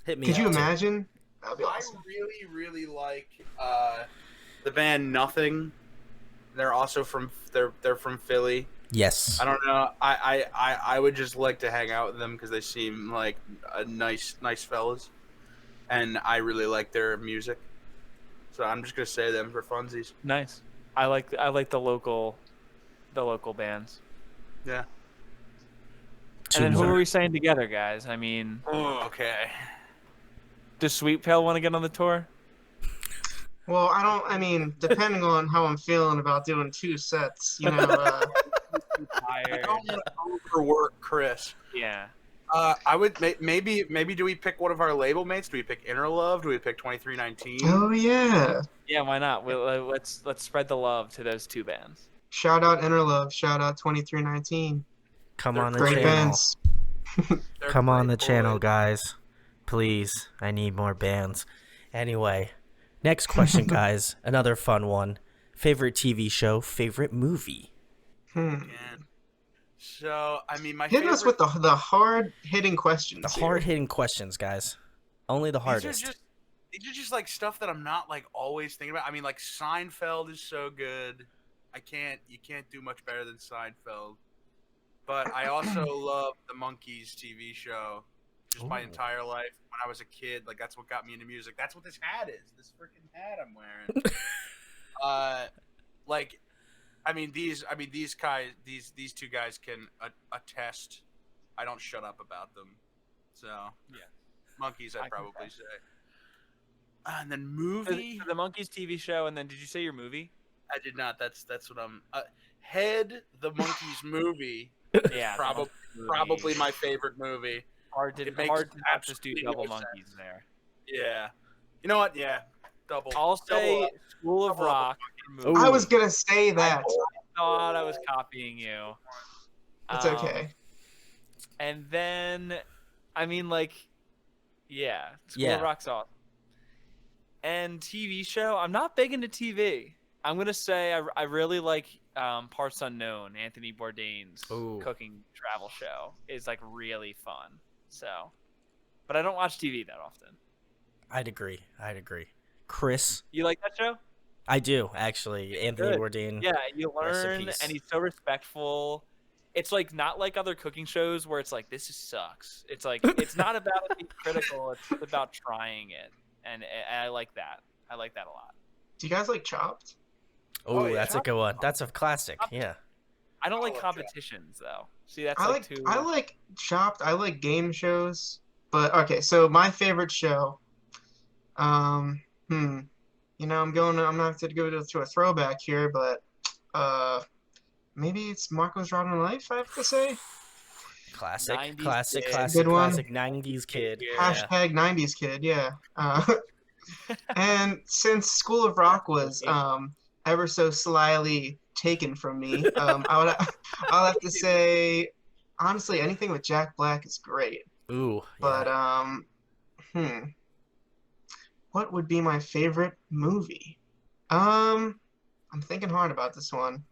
[SPEAKER 1] Hit me
[SPEAKER 4] Could you
[SPEAKER 1] up, too.
[SPEAKER 4] imagine? That'd be
[SPEAKER 3] I
[SPEAKER 4] awesome.
[SPEAKER 3] really, really like the band Nothing. They're also from they're from Philly.
[SPEAKER 1] Yes.
[SPEAKER 3] I don't know. I would just like to hang out with them because they seem like a nice fellas, and I really like their music. So I'm just gonna say them for funsies.
[SPEAKER 2] Nice. I like the local bands.
[SPEAKER 3] Yeah.
[SPEAKER 2] And then who
[SPEAKER 1] more.
[SPEAKER 2] are we saying together, guys? I mean,
[SPEAKER 3] Oh, okay.
[SPEAKER 2] does Sweet Pale want to get on the tour?
[SPEAKER 4] Well, I mean, depending on how I'm feeling about doing 2 sets,
[SPEAKER 3] I don't want to overwork Chris.
[SPEAKER 2] Yeah.
[SPEAKER 3] I would maybe do we pick one of our label mates? Do we pick Inner Love? Do we pick 2319?
[SPEAKER 4] Oh, yeah.
[SPEAKER 2] Yeah, why not? Let's spread the love to those 2 bands.
[SPEAKER 4] Shout out Inner Love. Shout out 2319.
[SPEAKER 1] Come
[SPEAKER 3] They're
[SPEAKER 1] on the
[SPEAKER 4] Great
[SPEAKER 1] channel.
[SPEAKER 4] bands.
[SPEAKER 3] They're
[SPEAKER 1] Come on the
[SPEAKER 3] great
[SPEAKER 1] channel,
[SPEAKER 3] boys.
[SPEAKER 1] guys. Please. I need more bands. Anyway, next question, guys. Another fun one. Favorite TV show, favorite movie?
[SPEAKER 3] Again. So I mean, my
[SPEAKER 4] Hit
[SPEAKER 3] favorite.
[SPEAKER 4] us with the hard-hitting questions.
[SPEAKER 1] The
[SPEAKER 4] here.
[SPEAKER 1] hard-hitting questions, guys. Only the
[SPEAKER 3] These
[SPEAKER 1] hardest.
[SPEAKER 3] are just like stuff that I'm not like always thinking about. I mean, like Seinfeld is so good. You can't do much better than Seinfeld. But I also love the Monkees TV show. just my
[SPEAKER 1] Ooh.
[SPEAKER 3] entire life. When I was a kid, like that's what got me into music. That's what this hat is. This freaking hat I'm wearing. Like, these two guys can attest. I don't shut up about them. So
[SPEAKER 2] Yeah.
[SPEAKER 3] Monkeys,
[SPEAKER 2] I
[SPEAKER 3] I'd
[SPEAKER 2] can
[SPEAKER 3] probably
[SPEAKER 2] attest.
[SPEAKER 3] say. And then movie.
[SPEAKER 2] So the Monkeys TV show, and then did you say your movie?
[SPEAKER 3] I did not. That's what I'm. Head the Monkeys movie.
[SPEAKER 2] Yeah,
[SPEAKER 3] Probably my favorite movie.
[SPEAKER 2] Hard to
[SPEAKER 3] It makes
[SPEAKER 2] not just do
[SPEAKER 3] absolutely
[SPEAKER 2] double
[SPEAKER 3] no
[SPEAKER 2] Monkeys
[SPEAKER 3] sense.
[SPEAKER 2] there.
[SPEAKER 3] Yeah. You know what? Yeah. Double.
[SPEAKER 2] I'll say
[SPEAKER 3] Double
[SPEAKER 2] School of
[SPEAKER 3] double up.
[SPEAKER 2] Rock.
[SPEAKER 1] Ooh.
[SPEAKER 4] I was gonna say that.
[SPEAKER 2] Thought I was copying you.
[SPEAKER 4] It's okay.
[SPEAKER 2] And then, yeah, School
[SPEAKER 1] Yeah.
[SPEAKER 2] of Rock's awesome. And TV show, I'm not big into TV. I'm gonna say I really like Parts Unknown. Anthony Bourdain's
[SPEAKER 1] Ooh.
[SPEAKER 2] cooking travel show is like really fun. So, but I don't watch TV that often.
[SPEAKER 1] I'd agree. Chris,
[SPEAKER 2] You like that show?
[SPEAKER 1] I do actually. Anthony
[SPEAKER 2] Good.
[SPEAKER 1] Bourdain.
[SPEAKER 2] Yeah, you
[SPEAKER 1] Rest in
[SPEAKER 2] learn,
[SPEAKER 1] peace.
[SPEAKER 2] and he's so respectful. It's like not like other cooking shows where it's like this just sucks. It's like it's not about it being critical. It's about trying it, and I like that. I like that a lot.
[SPEAKER 4] Do you guys like Chopped?
[SPEAKER 1] Oh,
[SPEAKER 3] yeah.
[SPEAKER 1] that's a good one. That's a classic. Yeah.
[SPEAKER 2] I don't like
[SPEAKER 3] love
[SPEAKER 2] competitions though. See, that's
[SPEAKER 4] I
[SPEAKER 2] like
[SPEAKER 4] like
[SPEAKER 2] too.
[SPEAKER 4] I like Chopped. I like game shows. But okay, so my favorite show, I'm gonna have to go to a throwback here, but maybe it's Marco's Rotten Life, I have to say.
[SPEAKER 1] Classic.
[SPEAKER 2] 90s
[SPEAKER 1] Classic.
[SPEAKER 2] kid.
[SPEAKER 1] Classic.
[SPEAKER 4] Good one.
[SPEAKER 1] Classic. 90s kid. Yeah.
[SPEAKER 4] Hashtag 90s kid, yeah. And since School of Rock was ever so slyly taken from me, I'll have to say, honestly, anything with Jack Black is great.
[SPEAKER 1] Ooh.
[SPEAKER 4] But
[SPEAKER 1] Yeah.
[SPEAKER 4] what would be my favorite movie? I'm thinking hard about this one.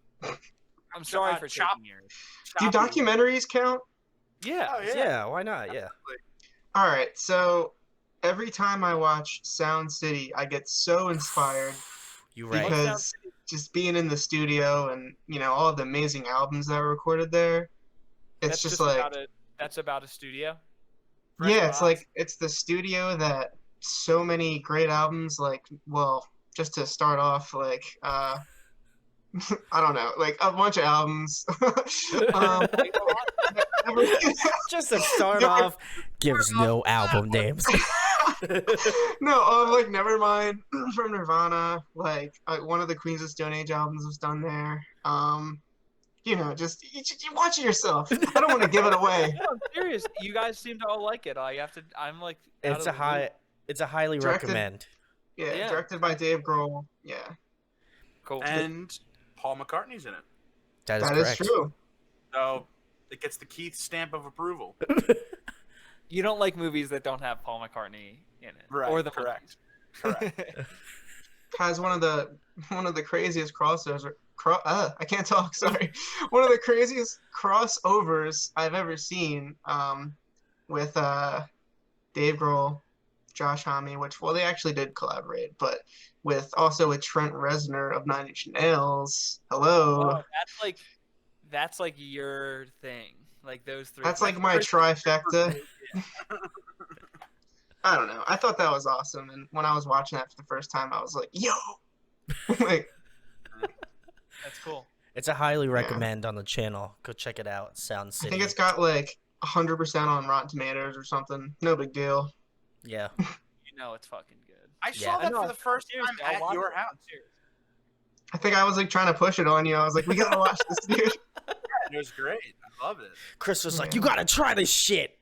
[SPEAKER 2] I'm sorry for
[SPEAKER 3] Chop-
[SPEAKER 2] taking yours.
[SPEAKER 4] Do documentaries count?
[SPEAKER 2] Yeah.
[SPEAKER 3] Oh, yeah.
[SPEAKER 1] Yeah. Why not? Yeah.
[SPEAKER 4] All right, so every time I watch Sound City, I get so inspired
[SPEAKER 1] You right.
[SPEAKER 4] because just being in the studio and all the amazing albums that were recorded there, it's just like
[SPEAKER 2] that's about a studio.
[SPEAKER 4] yeah, it's like it's the studio that so many great albums just to start off I don't know, like a bunch of albums.
[SPEAKER 1] Just to start off, gives no album names.
[SPEAKER 4] No, like Nevermind from Nirvana, one of the Queens of Stone Age albums was done there. Just you watch it yourself. I don't want to give it away.
[SPEAKER 2] No, I'm serious. You guys seem to all like it. I'm like.
[SPEAKER 1] It's a highly
[SPEAKER 4] Directed-
[SPEAKER 1] recommend.
[SPEAKER 2] Yeah.
[SPEAKER 4] Directed by Dave Grohl. Yeah,
[SPEAKER 2] Cool.
[SPEAKER 3] And Paul McCartney's in it.
[SPEAKER 1] That is
[SPEAKER 4] that is
[SPEAKER 1] correct.
[SPEAKER 4] true.
[SPEAKER 3] So it gets the Keith stamp of approval.
[SPEAKER 2] You don't like movies that don't have Paul McCartney in it, or the
[SPEAKER 3] correct.
[SPEAKER 4] Has one of the craziest crossovers. I can't talk. Sorry. One of the craziest crossovers I've ever seen. With Dave Grohl, Josh Homme, they actually did collaborate, but with Trent Reznor of Nine Inch Nails. Hello.
[SPEAKER 2] Oh, that's like your thing. Like those three.
[SPEAKER 4] That's like my trifecta. I don't know. I thought that was awesome, and when I was watching that for the first time, I was like, "Yo!" Like,
[SPEAKER 2] That's cool.
[SPEAKER 1] It's a highly recommend on the channel. Go check it out. Sound
[SPEAKER 4] I
[SPEAKER 1] City.
[SPEAKER 4] think it's got 100% on Rotten Tomatoes or something. No big deal.
[SPEAKER 1] Yeah.
[SPEAKER 2] You know it's fucking good.
[SPEAKER 3] I
[SPEAKER 1] Yeah.
[SPEAKER 3] saw that
[SPEAKER 2] know,
[SPEAKER 3] for the first
[SPEAKER 2] seriously,
[SPEAKER 3] time
[SPEAKER 2] I'll
[SPEAKER 3] at
[SPEAKER 2] watch
[SPEAKER 3] your
[SPEAKER 2] it.
[SPEAKER 3] house.
[SPEAKER 4] I think I was trying to push it on you. I was like, "We gotta watch this, dude."
[SPEAKER 3] It was great. I love it.
[SPEAKER 1] Chris was like,
[SPEAKER 4] Yeah.
[SPEAKER 1] "You gotta try this shit."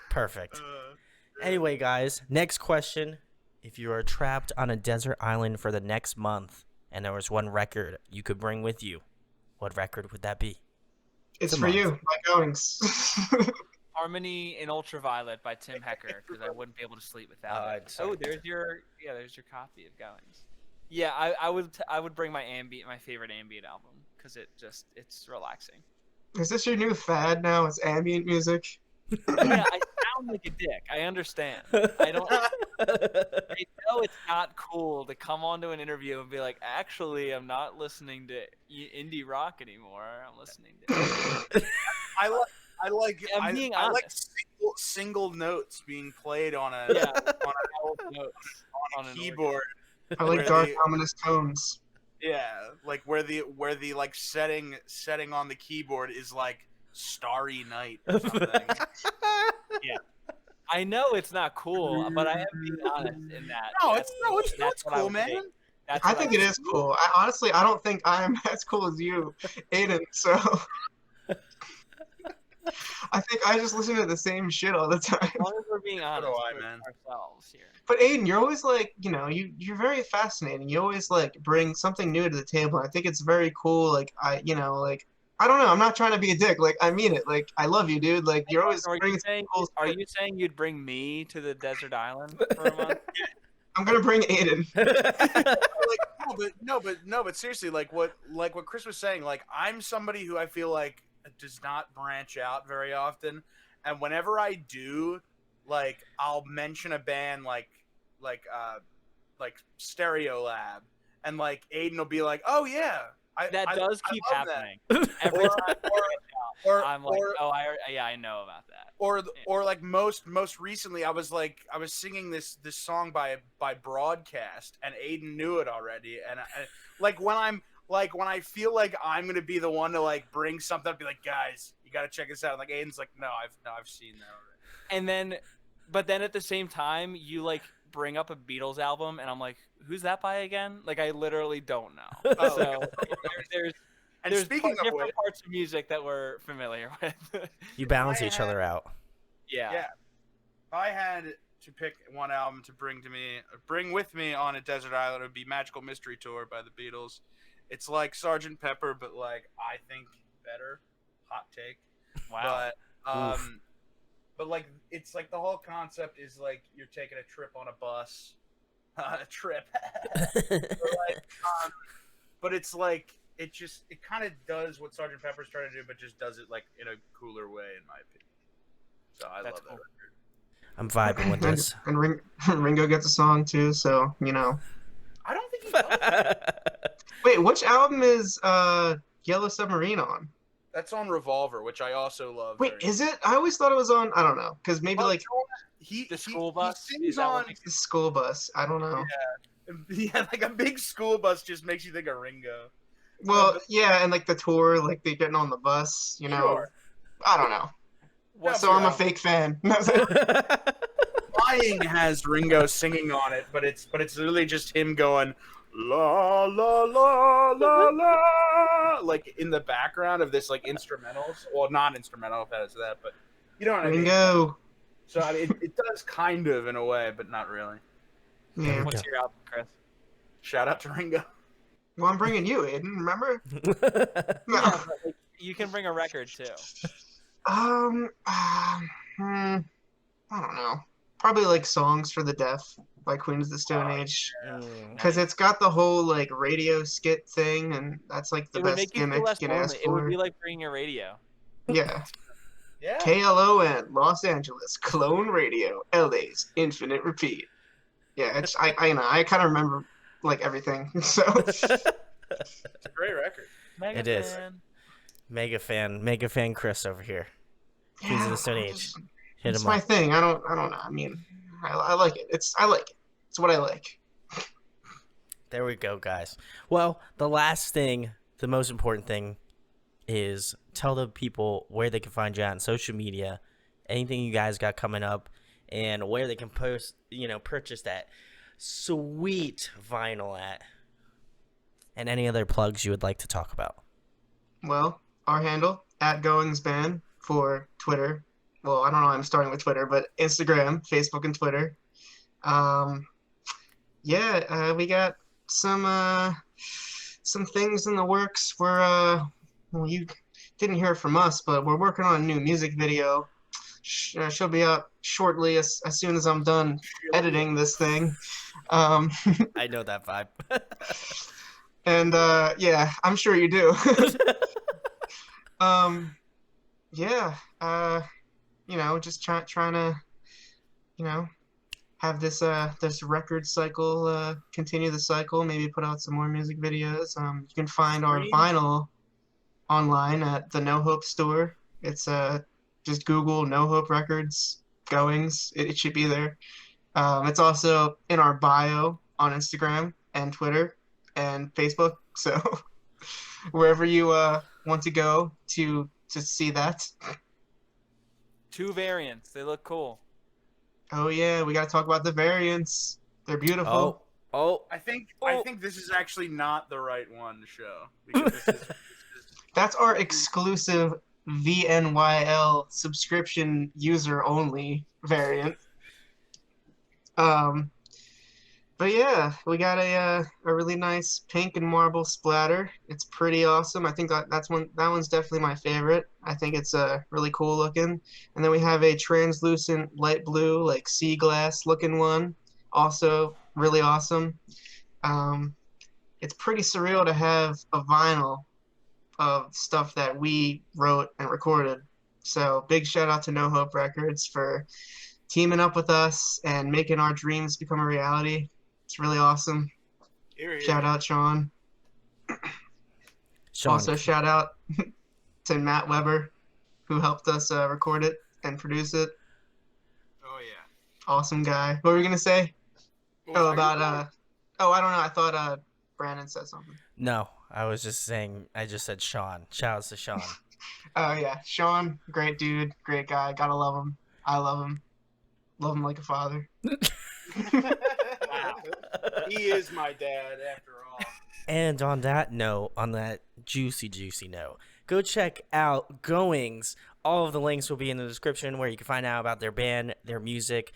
[SPEAKER 1] Perfect. Anyway, guys, next question. If you are trapped on a desert island for the next month and there was one record you could bring with you, what record would that be?
[SPEAKER 4] It's
[SPEAKER 1] Come
[SPEAKER 4] for
[SPEAKER 1] on.
[SPEAKER 4] you, my goings.
[SPEAKER 2] Harmony in Ultraviolet by Tim Hecker, because I wouldn't be able to sleep without it.
[SPEAKER 1] sorry.
[SPEAKER 2] Oh, there's your copy of Goings. Yeah, I would bring my favorite ambient album because it's relaxing.
[SPEAKER 4] Is this your new fad now? It's ambient music.
[SPEAKER 2] Yeah, I sound like a dick. I understand. I know it's not cool to come onto an interview and be like, actually, I'm not listening to indie rock anymore. I'm listening to.
[SPEAKER 3] I
[SPEAKER 2] I'm being
[SPEAKER 3] I like
[SPEAKER 2] honest.
[SPEAKER 3] single notes being played on a
[SPEAKER 2] Yeah.
[SPEAKER 3] on
[SPEAKER 2] Notes
[SPEAKER 3] a
[SPEAKER 2] on an
[SPEAKER 3] keyboard.
[SPEAKER 4] I like
[SPEAKER 3] Where
[SPEAKER 4] dark,
[SPEAKER 3] the
[SPEAKER 4] ominous tones.
[SPEAKER 3] yeah, like where the like setting on the keyboard is like Starry Night or something.
[SPEAKER 2] Yeah. I know it's not cool, but I am being honest in that.
[SPEAKER 3] No,
[SPEAKER 2] That's
[SPEAKER 3] it's
[SPEAKER 2] what I
[SPEAKER 3] cool,
[SPEAKER 2] would
[SPEAKER 3] man.
[SPEAKER 2] think. That's
[SPEAKER 4] I
[SPEAKER 2] what
[SPEAKER 4] think
[SPEAKER 2] would
[SPEAKER 4] it is cool. I don't think I'm as cool as you, Aiden. So I think I just listen to the same shit all the
[SPEAKER 2] As
[SPEAKER 4] time.
[SPEAKER 2] long as we're being honest
[SPEAKER 3] I,
[SPEAKER 2] with
[SPEAKER 3] man.
[SPEAKER 2] ourselves here.
[SPEAKER 4] But Aiden, you're always like, you're very fascinating. You always like bring something new to the table. I think it's very cool. Like I don't know. I'm not trying to be a dick. Like I mean it. Like I love you, dude. Like you're always bringing some cool
[SPEAKER 2] Are
[SPEAKER 4] shit.
[SPEAKER 2] you saying you'd bring me to the desert island for a month?
[SPEAKER 4] I'm gonna bring Aiden.
[SPEAKER 3] Like no, but seriously, like what Chris was saying, like I'm somebody who I feel like does not branch out very often, and whenever I do, like I'll mention a band like Stereo Lab, and like Aiden will be like, oh yeah,
[SPEAKER 2] That does
[SPEAKER 3] I
[SPEAKER 2] keep
[SPEAKER 3] love that.
[SPEAKER 2] happening every
[SPEAKER 3] Or-
[SPEAKER 2] time. I'm like,
[SPEAKER 3] or-
[SPEAKER 2] I know about that.
[SPEAKER 3] or like most recently I was singing this song by Broadcast, and Aiden knew it already, and like when I feel like I'm gonna be the one to like bring something up, be like, guys, you gotta check this out, like Aiden's like, no, I've seen that already.
[SPEAKER 2] And then, but then at the same time, you like bring up a Beatles album, and I'm like, who's that by again? Like I literally don't know.
[SPEAKER 3] Oh,
[SPEAKER 2] So
[SPEAKER 3] and
[SPEAKER 2] there's
[SPEAKER 3] speaking of
[SPEAKER 2] different
[SPEAKER 3] which,
[SPEAKER 2] parts of music that we're familiar with.
[SPEAKER 1] You balance each other out.
[SPEAKER 2] Yeah.
[SPEAKER 3] if I had to pick one album to bring with me on a desert island, it would be Magical Mystery Tour by the Beatles. It's like Sgt. Pepper, but like I think better. Hot take.
[SPEAKER 2] Wow.
[SPEAKER 3] But like it's like the whole concept is like you're taking a trip on a bus, a trip. But it's like it kind of does what Sgt. Pepper's trying to do, but just does it like in a cooler way, in my opinion. So I
[SPEAKER 2] That's
[SPEAKER 3] love
[SPEAKER 2] cool.
[SPEAKER 3] that record.
[SPEAKER 1] I'm vibing with this.
[SPEAKER 4] And Ringo gets a song too, so
[SPEAKER 3] I don't think he does.
[SPEAKER 4] Wait, which album is Yellow Submarine on?
[SPEAKER 3] That's on Revolver, which I also love.
[SPEAKER 4] Wait,
[SPEAKER 3] very
[SPEAKER 4] is it? I always thought it was on. I don't know, because maybe
[SPEAKER 3] much.
[SPEAKER 4] like
[SPEAKER 2] The school bus?
[SPEAKER 3] He sings
[SPEAKER 2] Is that what
[SPEAKER 3] on
[SPEAKER 2] makes
[SPEAKER 4] the school bus. I don't know.
[SPEAKER 3] yeah, like a big school bus just makes you think of Ringo.
[SPEAKER 4] Well, yeah, and like the tour, like they getting on the bus.
[SPEAKER 3] Sure.
[SPEAKER 4] I don't know.
[SPEAKER 3] What's
[SPEAKER 4] So
[SPEAKER 3] your
[SPEAKER 4] I'm a
[SPEAKER 3] album?
[SPEAKER 4] fake fan.
[SPEAKER 3] Flying has Ringo singing on it, but it's literally just him going la la la la la, like in the background of this like instrumentals. Well, not instrumental if that is that, but you know what I mean.
[SPEAKER 4] Ringo.
[SPEAKER 3] So I mean, it does kind of in a way, but not really.
[SPEAKER 4] Yeah.
[SPEAKER 2] What's your album, Chris?
[SPEAKER 3] Shout out to Ringo.
[SPEAKER 4] Well, I'm bringing you, Aiden. Remember? No.
[SPEAKER 2] Yeah, but, like, you can bring a record too.
[SPEAKER 4] I don't know. Probably like Songs for the Deaf by Queens of the Stone Age. Because it's got the whole like radio skit thing, and that's like the
[SPEAKER 2] It would
[SPEAKER 4] best
[SPEAKER 2] make you feel
[SPEAKER 4] gimmick
[SPEAKER 2] less
[SPEAKER 4] you can ask
[SPEAKER 2] lonely. It would
[SPEAKER 4] for.
[SPEAKER 2] be like bringing a radio.
[SPEAKER 4] Yeah.
[SPEAKER 3] Yeah.
[SPEAKER 4] KLON, Los Angeles, Clone Radio, LA's Infinite Repeat. Yeah, it's I kind of remember like everything. So
[SPEAKER 3] It's a great record.
[SPEAKER 2] Mega
[SPEAKER 1] It is.
[SPEAKER 2] fan.
[SPEAKER 1] Mega fan Chris over here. Queens of the Stone Age. Hit
[SPEAKER 4] It's
[SPEAKER 1] him
[SPEAKER 4] my
[SPEAKER 1] up.
[SPEAKER 4] thing. I don't know. I mean, I like it. I like it. It's what I like.
[SPEAKER 1] There we go, guys. Well, the last thing, the most important thing, is tell the people where they can find you on social media, anything you guys got coming up, and where they can purchase that sweet vinyl at, and any other plugs you would like to talk about.
[SPEAKER 4] Well, our handle @GoingsBand for Twitter. Well, I don't know. I'm starting with Twitter, but Instagram, Facebook, and Twitter. We got some things in the works. Well, you didn't hear it from us, but we're working on a new music video. She'll be out shortly as soon as I'm done editing this thing.
[SPEAKER 1] I know that vibe.
[SPEAKER 4] And I'm sure you do. Just trying to, have this record cycle continue the cycle. Maybe put out some more music videos. You can find our vinyl online at the No Hope store. It's just Google No Hope Records Goings. It should be there. It's also in our bio on Instagram and Twitter and Facebook. So wherever you want to go to see that.
[SPEAKER 2] 2 variants. They look cool.
[SPEAKER 4] Oh yeah, we got to talk about the variants. They're beautiful.
[SPEAKER 1] Oh,
[SPEAKER 3] I think this is actually not the right one to show because this is
[SPEAKER 4] That's our exclusive VNYL subscription user only variant. But yeah, we got a really nice pink and marble splatter. It's pretty awesome. I think that one's definitely my favorite. I think it's really cool looking. And then we have a translucent light blue, like sea glass looking one, also really awesome. It's pretty surreal to have a vinyl of stuff that we wrote and recorded. So big shout out to No Hope Records for teaming up with us and making our dreams become a reality. It's really awesome.
[SPEAKER 3] here.
[SPEAKER 4] Shout out Sean.
[SPEAKER 1] Sean.
[SPEAKER 4] Also shout out to Matt Weber, who helped us record it and produce it.
[SPEAKER 3] Oh yeah.
[SPEAKER 4] Awesome guy. What were we gonna say?
[SPEAKER 3] What was
[SPEAKER 4] Oh,
[SPEAKER 3] I
[SPEAKER 4] about
[SPEAKER 3] gonna
[SPEAKER 4] I don't know. I thought Brandon said something.
[SPEAKER 1] No, I was just saying. I just said Sean. Shout outs to Sean.
[SPEAKER 4] Oh yeah, Sean, great dude, great guy. Gotta love him. I love him. Love him like a father.
[SPEAKER 3] Wow. He is my dad after all.
[SPEAKER 1] And on that note, on that juicy note, go check out Goings. All of the links will be in the description where you can find out about their band, their music.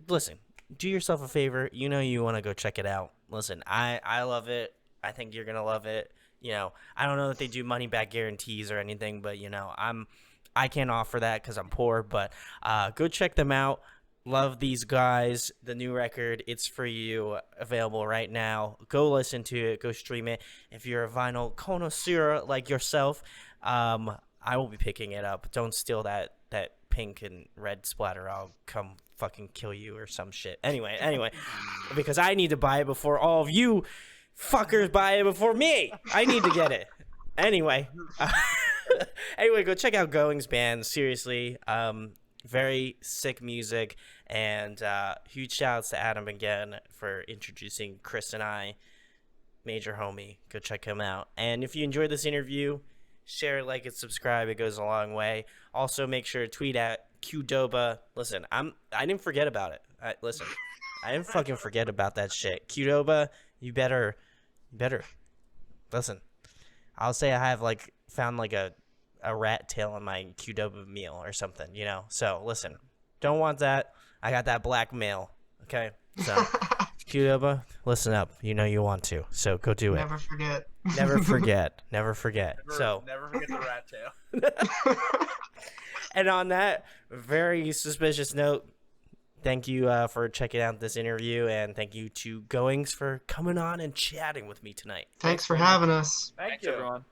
[SPEAKER 1] Listen, do yourself a favor. You know you want to go check it out. Listen, I love it. I think you're going to love it. You know, I don't know that they do money back guarantees or anything, but, you know, I can't offer that because I'm poor. But go check them out. Love these guys. The new record, it's for you, available right now. Go listen to it. Go stream it. If you're a vinyl connoisseur like yourself, I will be picking it up. Don't steal that pink and red splatter. I'll come fucking kill you or some shit. Anyway, because I need to buy it before all of you fuckers buy it before me. I need to get it. Anyway, go check out Goings band. Seriously, very sick music, and huge shout outs to Adam again for introducing Chris and I. Major homie, go check him out. And if you enjoyed this interview, share, like, and subscribe. It goes a long way. Also, make sure to tweet at Qdoba. Listen, I didn't forget about it. I didn't fucking forget about that shit. Qdoba, you better listen. I'll say I have found a rat tail on my Qdoba meal or something, you know. So listen, don't want that. I got that blackmail. Okay, so Qdoba, listen up. You know you want to, so go do it.
[SPEAKER 4] Never forget.
[SPEAKER 1] Never forget. Never forget.
[SPEAKER 3] Never forget the rat tail.
[SPEAKER 1] And on that very suspicious note, thank you for checking out this interview, and thank you to Goings for coming on and chatting with me tonight.
[SPEAKER 4] Thanks for having us.
[SPEAKER 3] Thank
[SPEAKER 2] Thanks,
[SPEAKER 3] you.
[SPEAKER 2] everyone.